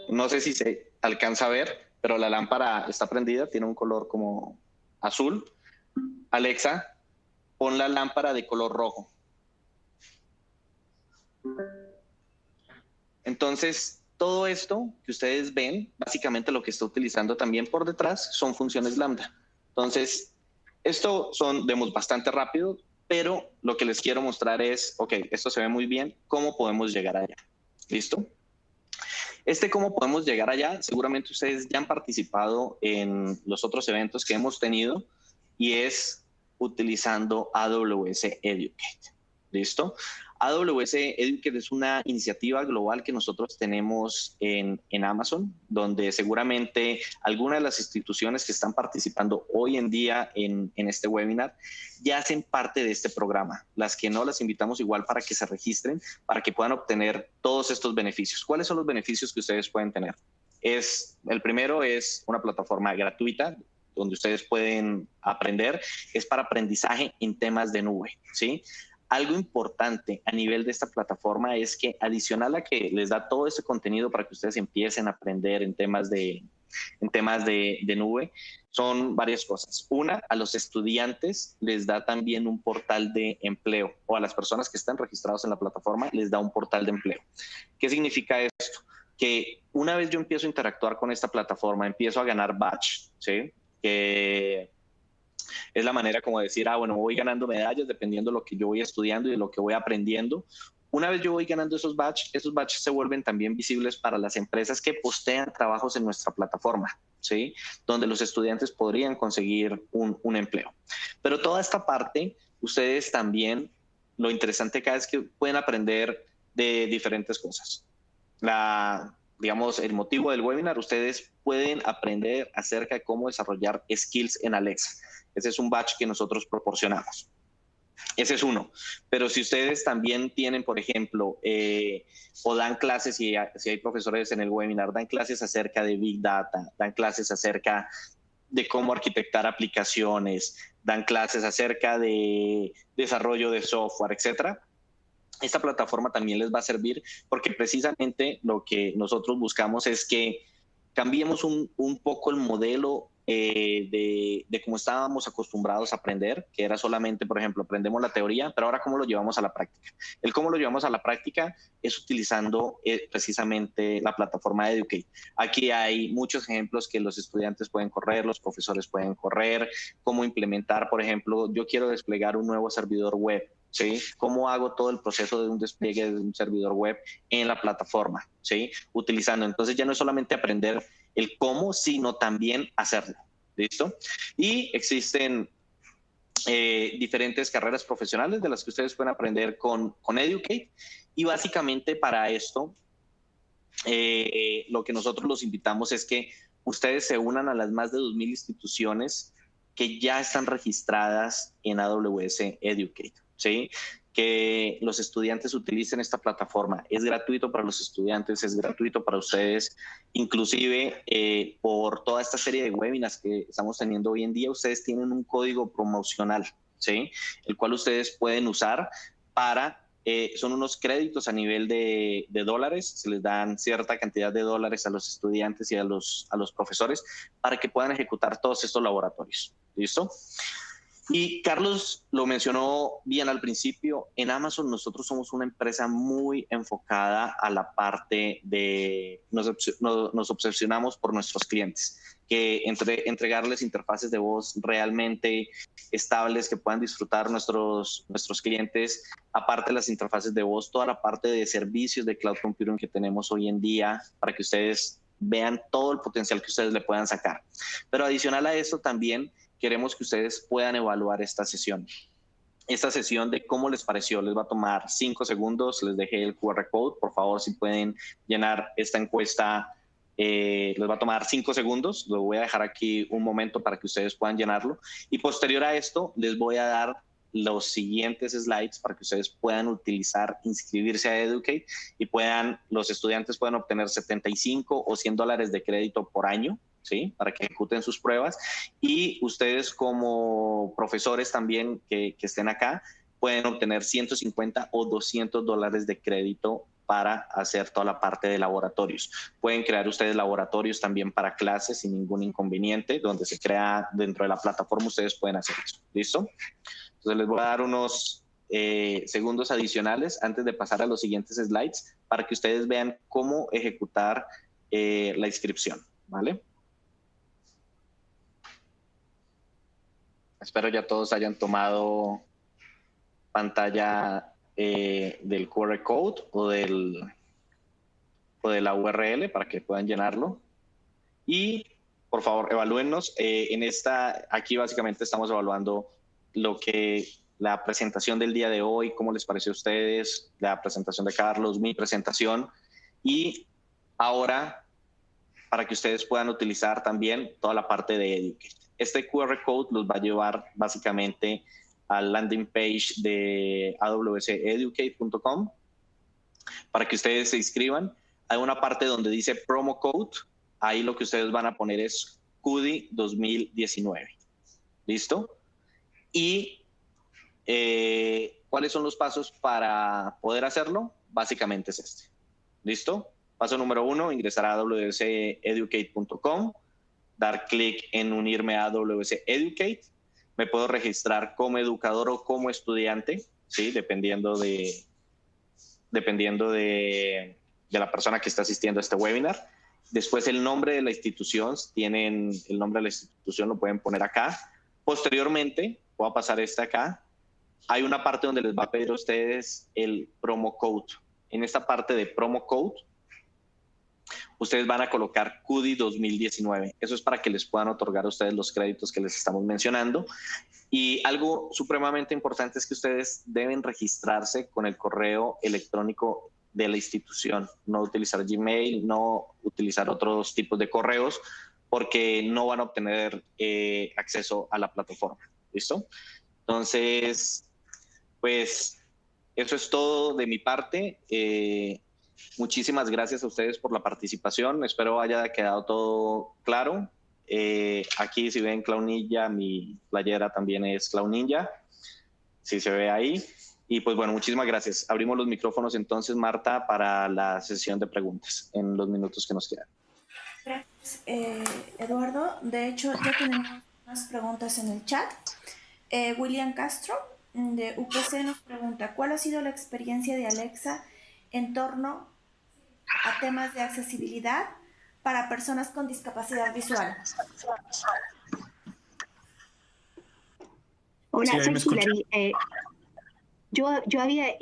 No sé si se alcanza a ver, pero la lámpara está prendida, tiene un color como azul. Alexa, pon la lámpara de color rojo. Entonces, todo esto que ustedes ven, básicamente lo que está utilizando también por detrás son funciones lambda. Entonces, esto son demos bastante rápido, pero lo que les quiero mostrar es, ok, esto se ve muy bien, ¿cómo podemos llegar allá? ¿Listo? ¿Cómo podemos llegar allá? Seguramente ustedes ya han participado en los otros eventos que hemos tenido y es utilizando AWS Educate. ¿Listo? AWS Educate es una iniciativa global que nosotros tenemos en Amazon, donde seguramente algunas de las instituciones que están participando hoy en día en este webinar ya hacen parte de este programa. Las que no, las invitamos igual para que se registren, para que puedan obtener todos estos beneficios. ¿Cuáles son los beneficios que ustedes pueden tener? El primero es una plataforma gratuita donde ustedes pueden aprender. Es para aprendizaje en temas de nube, ¿sí? Algo importante a nivel de esta plataforma es que adicional a que les da todo ese contenido para que ustedes empiecen a aprender en temas de nube, son varias cosas. Una, a los estudiantes les da también un portal de empleo, o a las personas que están registrados en la plataforma les da un portal de empleo. ¿Qué significa esto? Que una vez yo empiezo a interactuar con esta plataforma, empiezo a ganar badge, ¿sí? Que es la manera como decir, bueno, voy ganando medallas dependiendo de lo que yo voy estudiando y de lo que voy aprendiendo. Una vez yo voy ganando esos badges se vuelven también visibles para las empresas que postean trabajos en nuestra plataforma, ¿sí? Donde los estudiantes podrían conseguir un empleo. Pero toda esta parte, ustedes también, lo interesante acá es que pueden aprender de diferentes cosas. Digamos, el motivo del webinar, ustedes pueden aprender acerca de cómo desarrollar skills en Alexa. Ese es un batch que nosotros proporcionamos. Ese es uno. Pero si ustedes también tienen, por ejemplo, o dan clases, si hay profesores en el webinar, dan clases acerca de Big Data, dan clases acerca de cómo arquitectar aplicaciones, dan clases acerca de desarrollo de software, etcétera. Esta plataforma también les va a servir porque precisamente lo que nosotros buscamos es que cambiemos un poco el modelo de cómo estábamos acostumbrados a aprender, que era solamente, por ejemplo, aprendemos la teoría, pero ahora cómo lo llevamos a la práctica. El cómo lo llevamos a la práctica es utilizando precisamente la plataforma de Educate. Aquí hay muchos ejemplos que los estudiantes pueden correr, los profesores pueden correr, cómo implementar, por ejemplo, yo quiero desplegar un nuevo servidor web. ¿Sí? ¿Cómo hago todo el proceso de un despliegue de un servidor web en la plataforma? ¿Sí? Utilizando. Entonces ya no es solamente aprender el cómo, sino también hacerlo. ¿Listo? Y existen diferentes carreras profesionales de las que ustedes pueden aprender con Educate. Y básicamente para esto, lo que nosotros los invitamos es que ustedes se unan a las más de 2,000 instituciones que ya están registradas en AWS Educate. ¿Sí? Que los estudiantes utilicen esta plataforma. Es gratuito para los estudiantes, es gratuito para ustedes. Inclusive, por toda esta serie de webinars que estamos teniendo hoy en día, ustedes tienen un código promocional, ¿sí? El cual ustedes pueden usar para son unos créditos a nivel de dólares, se les dan cierta cantidad de dólares a los estudiantes y a los profesores para que puedan ejecutar todos estos laboratorios. ¿Listo? Y Carlos lo mencionó bien al principio, en Amazon nosotros somos una empresa muy enfocada a la parte de, nos obsesionamos por nuestros clientes, que entregarles interfaces de voz realmente estables que puedan disfrutar nuestros clientes, aparte de las interfaces de voz, toda la parte de servicios de cloud computing que tenemos hoy en día para que ustedes vean todo el potencial que ustedes le puedan sacar. Pero adicional a esto también queremos que ustedes puedan evaluar esta sesión. Esta sesión de cómo les pareció, les va a tomar 5 segundos, les dejé el QR code, por favor si pueden llenar esta encuesta, les va a tomar 5 segundos, lo voy a dejar aquí un momento para que ustedes puedan llenarlo y posterior a esto les voy a dar los siguientes slides para que ustedes puedan utilizar, inscribirse a Educate y los estudiantes puedan obtener 75 o $100 de crédito por año, ¿sí? Para que ejecuten sus pruebas y ustedes como profesores también que estén acá pueden obtener 150 o $200 de crédito para hacer toda la parte de laboratorios. Pueden crear ustedes laboratorios también para clases sin ningún inconveniente, donde se crea dentro de la plataforma, ustedes pueden hacer eso. ¿Listo? Entonces les voy a dar unos segundos adicionales antes de pasar a los siguientes slides para que ustedes vean cómo ejecutar la inscripción, ¿vale? Espero ya todos hayan tomado pantalla del QR code o de la URL para que puedan llenarlo. Y por favor, evalúennos. Aquí básicamente estamos evaluando la presentación del día de hoy, cómo les pareció a ustedes, la presentación de Carlos, mi presentación. Y ahora, para que ustedes puedan utilizar también toda la parte de Educate. Este QR code los va a llevar básicamente al landing page de awseducate.com para que ustedes se inscriban. Hay una parte donde dice promo code. Ahí lo que ustedes van a poner es CUDI 2019. ¿Listo? Y ¿cuáles son los pasos para poder hacerlo? Básicamente es este. ¿Listo? Paso número 1, ingresar a awseducate.com. Dar clic en unirme a AWS Educate. Me puedo registrar como educador o como estudiante, ¿sí? Dependiendo de la persona que está asistiendo a este webinar. Después el nombre de la institución, tienen el nombre de la institución, lo pueden poner acá. Posteriormente, voy a pasar acá, hay una parte donde les va a pedir a ustedes el promo code. En esta parte de promo code, ustedes van a colocar CUDI 2019. Eso es para que les puedan otorgar a ustedes los créditos que les estamos mencionando. Y algo supremamente importante es que ustedes deben registrarse con el correo electrónico de la institución. No utilizar Gmail, no utilizar otros tipos de correos, porque no van a obtener acceso a la plataforma. ¿Listo? Entonces, pues eso es todo de mi parte. Muchísimas gracias a ustedes por la participación. Espero haya quedado todo claro. Aquí si ven Cloud Ninja, mi playera también es Cloud Ninja. Si se ve ahí. Y pues bueno, muchísimas gracias. Abrimos los micrófonos entonces, Marta, para la sesión de preguntas en los minutos que nos quedan. Gracias, Eduardo. De hecho, ya tenemos unas preguntas en el chat. William Castro, de UPC, nos pregunta, ¿cuál ha sido la experiencia de Alexa en torno a temas de accesibilidad para personas con discapacidad visual? Hola, Sí, soy Hilary. Yo había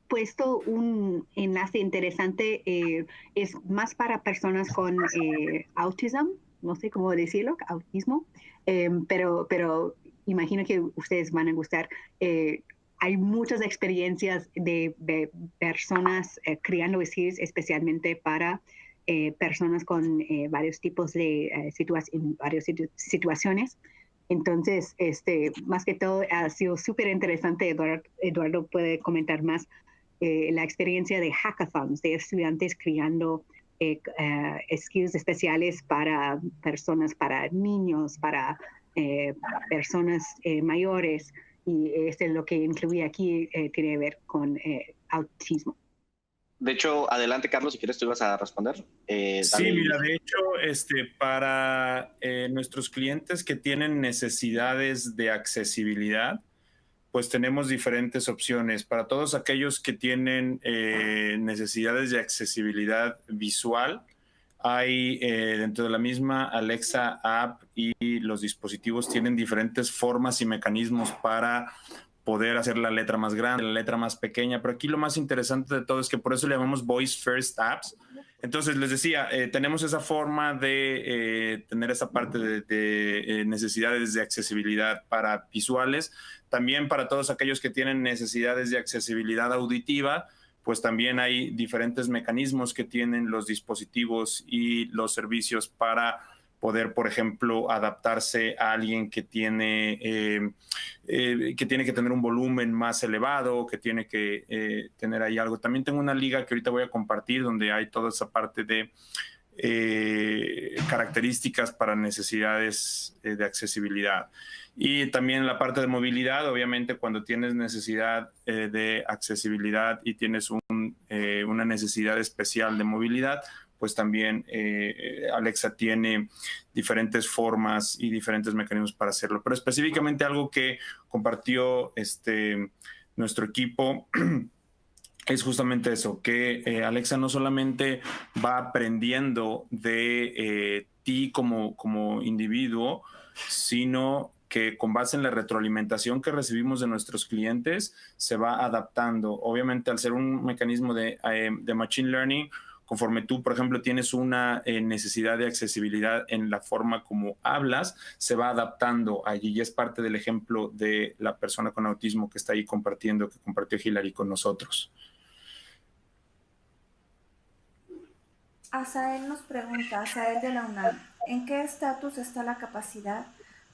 puesto un enlace interesante, es más para personas con autism, no sé cómo decirlo, autismo, pero imagino que ustedes van a gustar. Hay muchas experiencias de personas creando skills especialmente para personas con varios tipos de varias situaciones. Entonces, más que todo, ha sido súper interesante. Eduardo puede comentar más la experiencia de hackathons, de estudiantes creando skills especiales para personas, para niños, para personas mayores. y lo que incluía aquí tiene que ver con autismo. De hecho, adelante, Carlos, si quieres tú ibas a responder. Sí, mira, de hecho, para nuestros clientes que tienen necesidades de accesibilidad, pues tenemos diferentes opciones. Para todos aquellos que tienen necesidades de accesibilidad visual, hay dentro de la misma Alexa app y los dispositivos tienen diferentes formas y mecanismos para poder hacer la letra más grande, la letra más pequeña, pero aquí lo más interesante de todo es que por eso le llamamos Voice First Apps. Entonces, les decía, tenemos esa forma de tener esa parte de necesidades de accesibilidad para visuales, también para todos aquellos que tienen necesidades de accesibilidad auditiva, pues también hay diferentes mecanismos que tienen los dispositivos y los servicios para poder, por ejemplo, adaptarse a alguien que tiene que tener un volumen más elevado, que tiene que tener ahí algo. También tengo una liga que ahorita voy a compartir donde hay toda esa parte de características para necesidades de accesibilidad. Y también la parte de movilidad, obviamente cuando tienes necesidad de accesibilidad y tienes una necesidad especial de movilidad, pues también Alexa tiene diferentes formas y diferentes mecanismos para hacerlo. Pero específicamente algo que compartió nuestro equipo es justamente eso, que Alexa no solamente va aprendiendo de ti como individuo, sino que con base en la retroalimentación que recibimos de nuestros clientes, se va adaptando. Obviamente, al ser un mecanismo de Machine Learning, conforme tú, por ejemplo, tienes una necesidad de accesibilidad en la forma como hablas, se va adaptando allí. Y es parte del ejemplo de la persona con autismo que está ahí compartiendo, que compartió Hilary con nosotros. Asael nos pregunta, Asael de la UNAM, ¿en qué estatus está la capacidad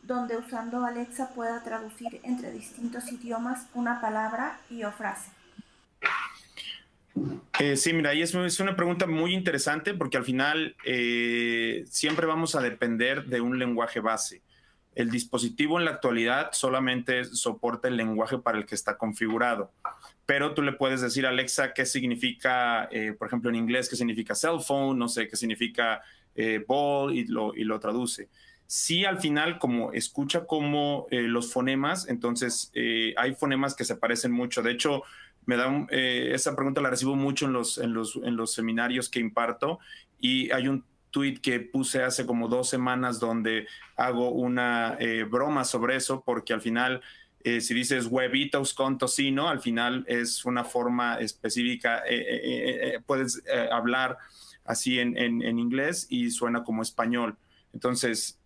donde usando Alexa pueda traducir entre distintos idiomas una palabra y o frase? Sí, mira, ahí es una pregunta muy interesante porque al final siempre vamos a depender de un lenguaje base. El dispositivo en la actualidad solamente soporta el lenguaje para el que está configurado, pero tú le puedes decir a Alexa qué significa, por ejemplo, en inglés, qué significa cell phone, no sé, qué significa ball y lo traduce. Sí, al final, como escucha como los fonemas, entonces hay fonemas que se parecen mucho. De hecho, me da esa pregunta la recibo mucho en los seminarios que imparto y hay un tweet que puse hace como 2 semanas donde hago una broma sobre eso porque al final si dices huevitos con tocino, al final es una forma específica, puedes hablar así en inglés y suena como español. Entonces,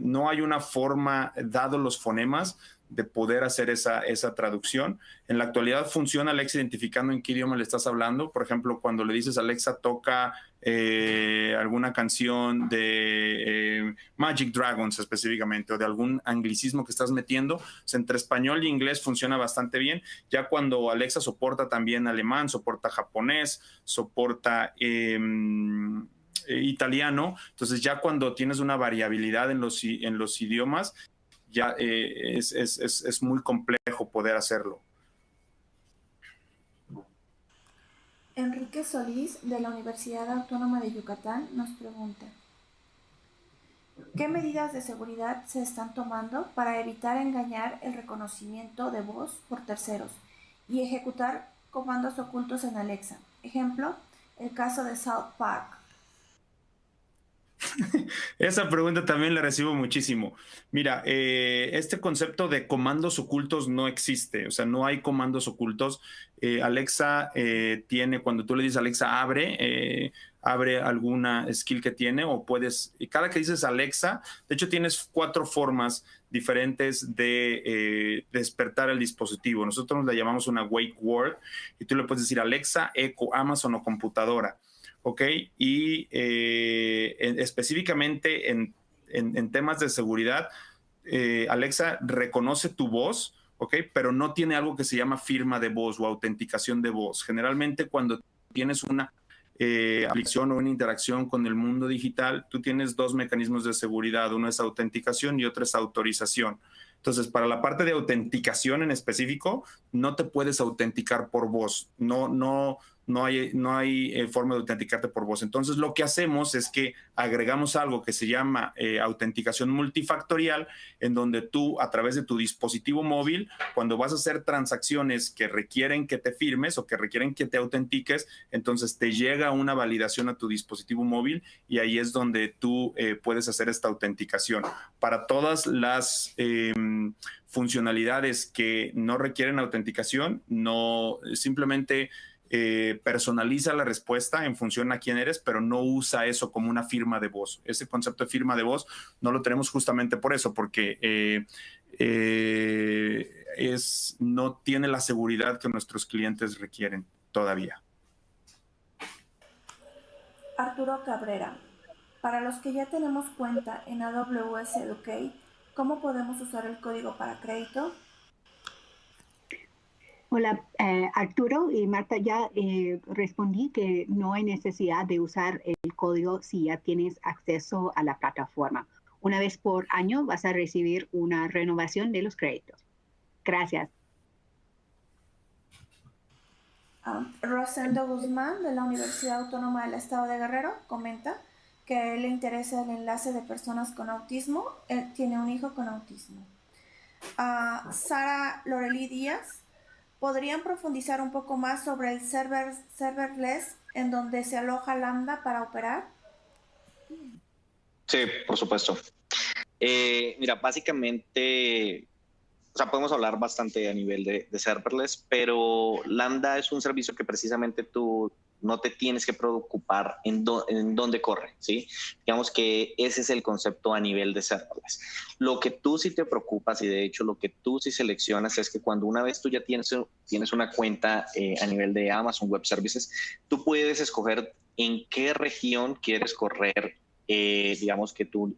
no hay una forma, dado los fonemas, de poder hacer esa traducción. En la actualidad funciona Alexa identificando en qué idioma le estás hablando. Por ejemplo, cuando le dices Alexa toca alguna canción de Magic Dragons específicamente o de algún anglicismo que estás metiendo, pues entre español y inglés funciona bastante bien. Ya cuando Alexa soporta también alemán, soporta japonés, soporta italiano, entonces ya cuando tienes una variabilidad en los idiomas, ya es muy complejo poder hacerlo. Enrique Solís, de la Universidad Autónoma de Yucatán, nos pregunta, ¿qué medidas de seguridad se están tomando para evitar engañar el reconocimiento de voz por terceros y ejecutar comandos ocultos en Alexa? Ejemplo, el caso de South Park. Esa pregunta también la recibo muchísimo. Mira, este concepto de comandos ocultos no existe, o sea, no hay comandos ocultos. Alexa tiene, cuando tú le dices Alexa abre alguna skill que tiene o puedes, cada que dices Alexa, de hecho tienes 4 formas diferentes de despertar el dispositivo. Nosotros la llamamos una wake word y tú le puedes decir Alexa, Echo, Amazon o computadora. ¿Ok? Y específicamente en temas de seguridad, Alexa reconoce tu voz, ¿ok? Pero no tiene algo que se llama firma de voz o autenticación de voz. Generalmente cuando tienes una aplicación o una interacción con el mundo digital, tú tienes 2 mecanismos de seguridad. Uno es autenticación y otro es autorización. Entonces, para la parte de autenticación en específico, no te puedes autenticar por voz. No hay forma de autenticarte por voz. Entonces, lo que hacemos es que agregamos algo que se llama autenticación multifactorial, en donde tú, a través de tu dispositivo móvil, cuando vas a hacer transacciones que requieren que te firmes o que requieren que te autentiques, entonces te llega una validación a tu dispositivo móvil y ahí es donde tú puedes hacer esta autenticación. Para todas las funcionalidades que no requieren autenticación, no simplemente personaliza la respuesta en función a quién eres, pero no usa eso como una firma de voz. Ese concepto de firma de voz no lo tenemos justamente por eso, porque no tiene la seguridad que nuestros clientes requieren todavía. Arturo Cabrera, para los que ya tenemos cuenta en AWS Educate, ¿cómo podemos usar el código para crédito? Hola, Arturo y Marta, ya respondí que no hay necesidad de usar el código si ya tienes acceso a la plataforma. Una vez por año vas a recibir una renovación de los créditos. Gracias. Rosendo Guzmán, de la Universidad Autónoma del Estado de Guerrero, comenta que le interesa el enlace de personas con autismo. Él tiene un hijo con autismo. Sara Lorelí Díaz, ¿podrían profundizar un poco más sobre el serverless en donde se aloja Lambda para operar? Sí, por supuesto. Mira, básicamente, o sea, podemos hablar bastante a nivel de serverless, pero Lambda es un servicio que precisamente tú no te tienes que preocupar en dónde corre, ¿sí? Digamos que ese es el concepto a nivel de serverless. Lo que tú sí te preocupas y de hecho lo que tú sí seleccionas es que cuando una vez tú ya tienes una cuenta a nivel de Amazon Web Services, tú puedes escoger en qué región quieres correr, digamos que tu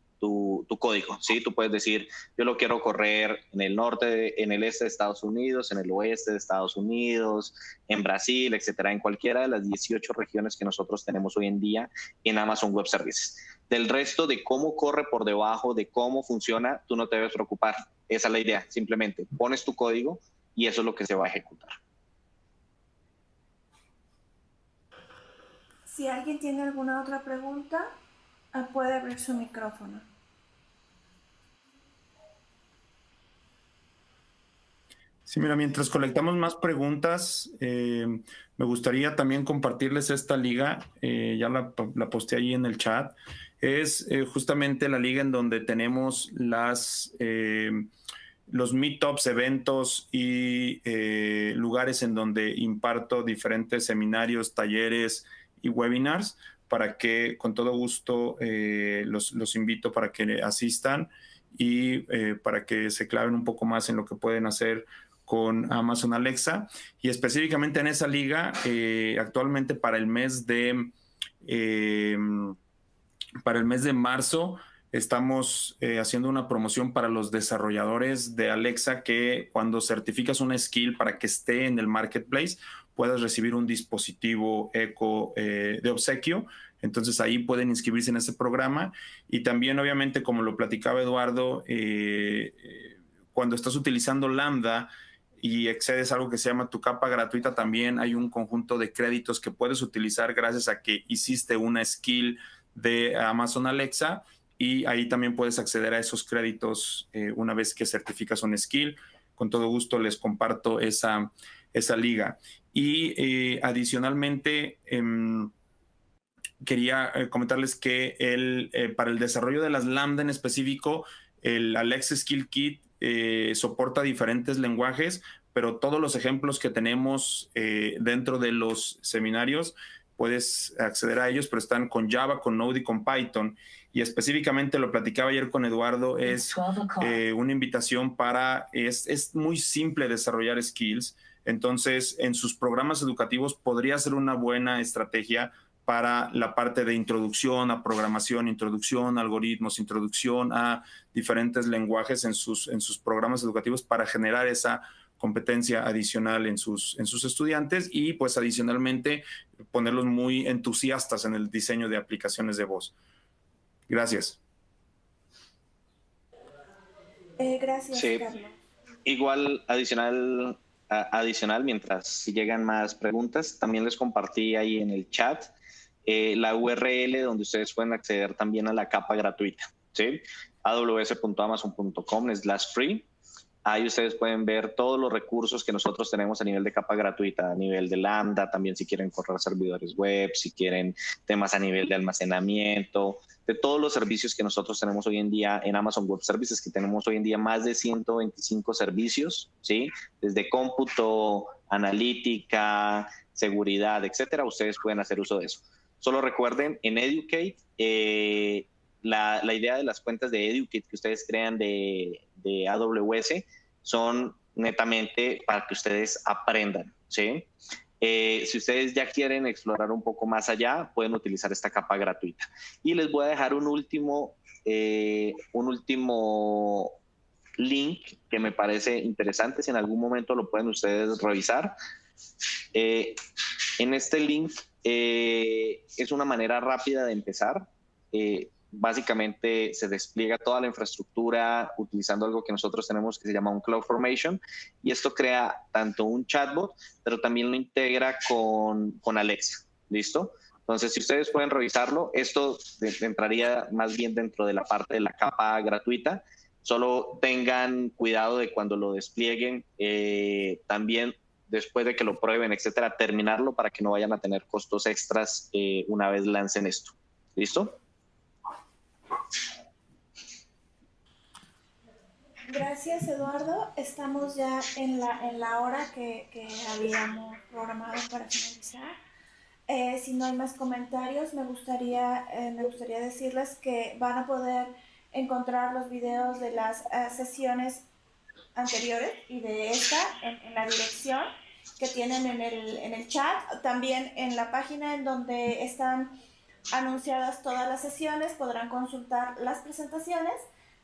código, ¿sí? Tú puedes decir, yo lo quiero correr en el norte, en el este de Estados Unidos, en el oeste de Estados Unidos, en Brasil, etcétera, en cualquiera de las 18 regiones que nosotros tenemos hoy en día en Amazon Web Services. Del resto de cómo corre por debajo, de cómo funciona, tú no te debes preocupar. Esa es la idea, simplemente pones tu código y eso es lo que se va a ejecutar. Si alguien tiene alguna otra pregunta, puede abrir su micrófono. Sí, mira, mientras colectamos más preguntas, me gustaría también compartirles esta liga, ya la posté ahí en el chat. Es justamente la liga en donde tenemos los meetups, eventos y lugares en donde imparto diferentes seminarios, talleres y webinars, para que con todo gusto los invito para que asistan y para que se claven un poco más en lo que pueden hacer con Amazon Alexa. Y específicamente en esa liga, actualmente para el mes de marzo, estamos haciendo una promoción para los desarrolladores de Alexa, que cuando certificas una skill para que esté en el marketplace, puedas recibir un dispositivo Echo de obsequio. Entonces ahí pueden inscribirse en ese programa. Y también, obviamente, como lo platicaba Eduardo, cuando estás utilizando Lambda y excedes algo que se llama tu capa gratuita, también hay un conjunto de créditos que puedes utilizar gracias a que hiciste una skill de Amazon Alexa, y ahí también puedes acceder a esos créditos una vez que certificas una skill. Con todo gusto les comparto esa liga. Y adicionalmente, quería comentarles que para el desarrollo de las Lambda en específico, el Alexa Skill Kit soporta diferentes lenguajes, pero todos los ejemplos que tenemos dentro de los seminarios, puedes acceder a ellos, pero están con Java, con Node y con Python. Y específicamente, lo platicaba ayer con Eduardo, es una invitación es muy simple desarrollar skills. Entonces, en sus programas educativos podría ser una buena estrategia para la parte de introducción a programación, introducción a algoritmos, introducción a diferentes lenguajes en sus programas educativos, para generar esa competencia adicional en sus estudiantes, y pues adicionalmente ponerlos muy entusiastas en el diseño de aplicaciones de voz. Gracias. Gracias, Sí. Carlos. Igual, adicional, mientras si llegan más preguntas, también les compartí ahí en el chat la URL donde ustedes pueden acceder también a la capa gratuita, ¿sí? aws.amazon.com/free. Ahí ustedes pueden ver todos los recursos que nosotros tenemos a nivel de capa gratuita, a nivel de Lambda, también si quieren correr servidores web, si quieren temas a nivel de almacenamiento, de todos los servicios que nosotros tenemos hoy en día en Amazon Web Services, que tenemos hoy en día más de 125 servicios, ¿sí? Desde cómputo, analítica, seguridad, etcétera, ustedes pueden hacer uso de eso. Solo recuerden, en Educate, la idea de las cuentas de Educate que ustedes crean de AWS son netamente para que ustedes aprendan, ¿sí? Si ustedes ya quieren explorar un poco más allá, pueden utilizar esta capa gratuita. Y les voy a dejar un último link que me parece interesante, si en algún momento lo pueden ustedes revisar. En este link es una manera rápida de empezar. Básicamente se despliega toda la infraestructura utilizando algo que nosotros tenemos que se llama un CloudFormation, y esto crea tanto un chatbot, pero también lo integra con Alexa. ¿Listo? Entonces, si ustedes pueden revisarlo, esto entraría más bien dentro de la parte de la capa gratuita. Solo tengan cuidado de cuando lo desplieguen, también después de que lo prueben, etcétera, terminarlo para que no vayan a tener costos extras una vez lancen esto. ¿Listo? Gracias, Eduardo. Estamos ya en la hora que habíamos programado para finalizar. Si no hay más comentarios, me gustaría decirles que van a poder encontrar los videos de las sesiones anteriores y de esta en la dirección que tienen en el chat. También en la página en donde están anunciadas todas las sesiones podrán consultar las presentaciones,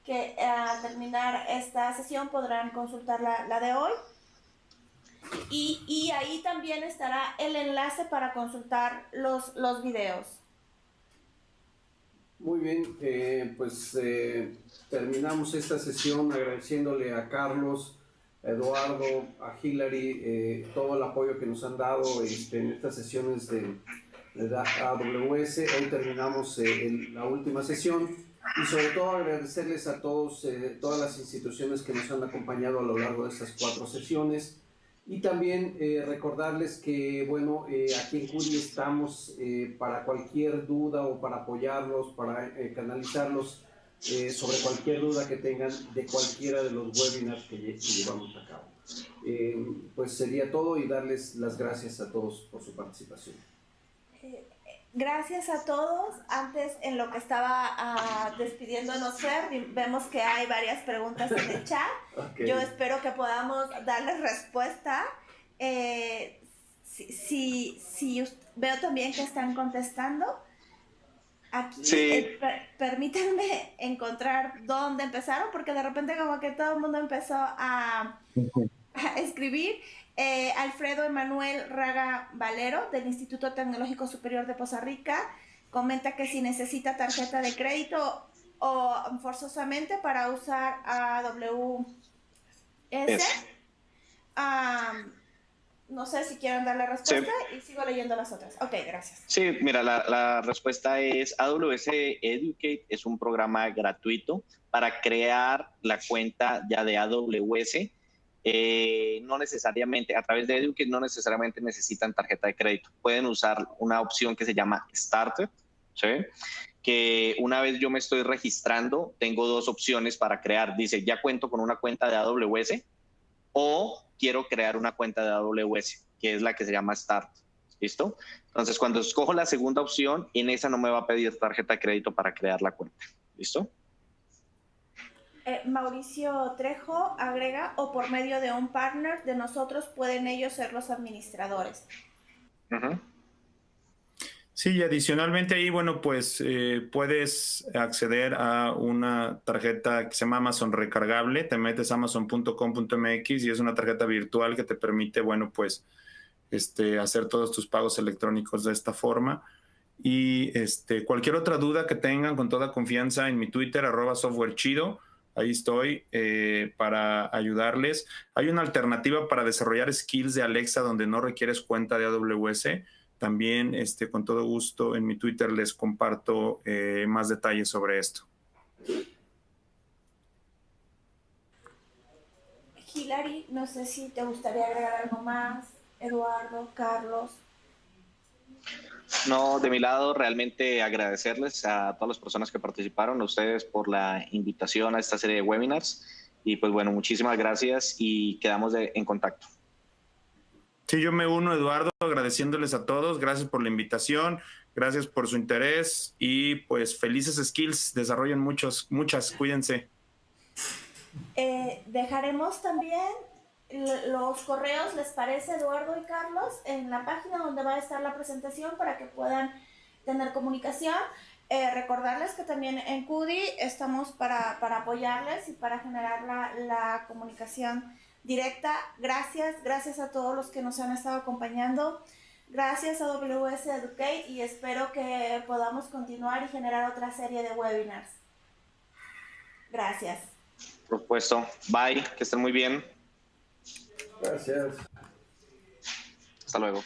que al terminar esta sesión podrán consultar la de hoy. Y ahí también estará el enlace para consultar los videos. Muy bien, terminamos esta sesión agradeciéndole a Carlos, a Eduardo, a Hilary, todo el apoyo que nos han dado en estas sesiones de AWS. Hoy terminamos la última sesión, y sobre todo agradecerles a todos, todas las instituciones que nos han acompañado a lo largo de estas 4 sesiones. Y también recordarles que, bueno, aquí en CURI estamos para cualquier duda o para apoyarlos, para canalizarlos sobre cualquier duda que tengan de cualquiera de los webinars que llevamos a cabo. Pues sería todo, y darles las gracias a todos por su participación. Gracias a todos. Antes, en lo que estaba despidiéndonos, Fer, vemos que hay varias preguntas en el chat. Okay. Yo espero que podamos darles respuesta. Veo también que están contestando. Aquí, sí. Permítanme encontrar dónde empezaron, porque de repente como que todo el mundo empezó a escribir. Alfredo Emanuel Raga Valero, del Instituto Tecnológico Superior de Poza Rica, comenta que si necesita tarjeta de crédito o forzosamente para usar AWS. No sé si quieren dar la respuesta, sí. Y sigo leyendo las otras. Ok, gracias. Sí, mira, la respuesta es AWS Educate es un programa gratuito para crear la cuenta ya de AWS. No necesariamente, a través de Educate no necesariamente necesitan tarjeta de crédito. Pueden usar una opción que se llama Starter, ¿sí? Que una vez yo me estoy registrando, tengo 2 opciones para crear. Dice, ya cuento con una cuenta de AWS, o quiero crear una cuenta de AWS, que es la que se llama Start. ¿Listo? Entonces, cuando escojo la segunda opción, en esa no me va a pedir tarjeta de crédito para crear la cuenta. ¿Listo? Mauricio Trejo agrega, o por medio de un partner de nosotros pueden ellos ser los administradores. Sí, y adicionalmente ahí, bueno, pues puedes acceder a una tarjeta que se llama Amazon Recargable. Te metes a amazon.com.mx y es una tarjeta virtual que te permite, bueno, pues hacer todos tus pagos electrónicos de esta forma. Y cualquier otra duda que tengan, con toda confianza, en mi Twitter, @softwarechido. ahí estoy para ayudarles. Hay una alternativa para desarrollar skills de Alexa donde no requieres cuenta de AWS. También con todo gusto en mi Twitter les comparto más detalles sobre esto. Hilary, no sé si te gustaría agregar algo más. Eduardo, Carlos. No, de mi lado, realmente agradecerles a todas las personas que participaron, a ustedes por la invitación a esta serie de webinars. Y pues bueno, muchísimas gracias y quedamos en contacto. Sí, yo me uno, Eduardo, agradeciéndoles a todos. Gracias por la invitación, gracias por su interés y pues felices skills. Desarrollen muchas, cuídense. Dejaremos también los correos, ¿les parece, Eduardo y Carlos? En la página donde va a estar la presentación para que puedan tener comunicación. Recordarles que también en CUDI estamos para apoyarles y para generar la comunicación directa. Gracias a todos los que nos han estado acompañando. Gracias a AWS Educate y espero que podamos continuar y generar otra serie de webinars. Gracias. Por supuesto. Bye, que estén muy bien. Gracias. Hasta luego.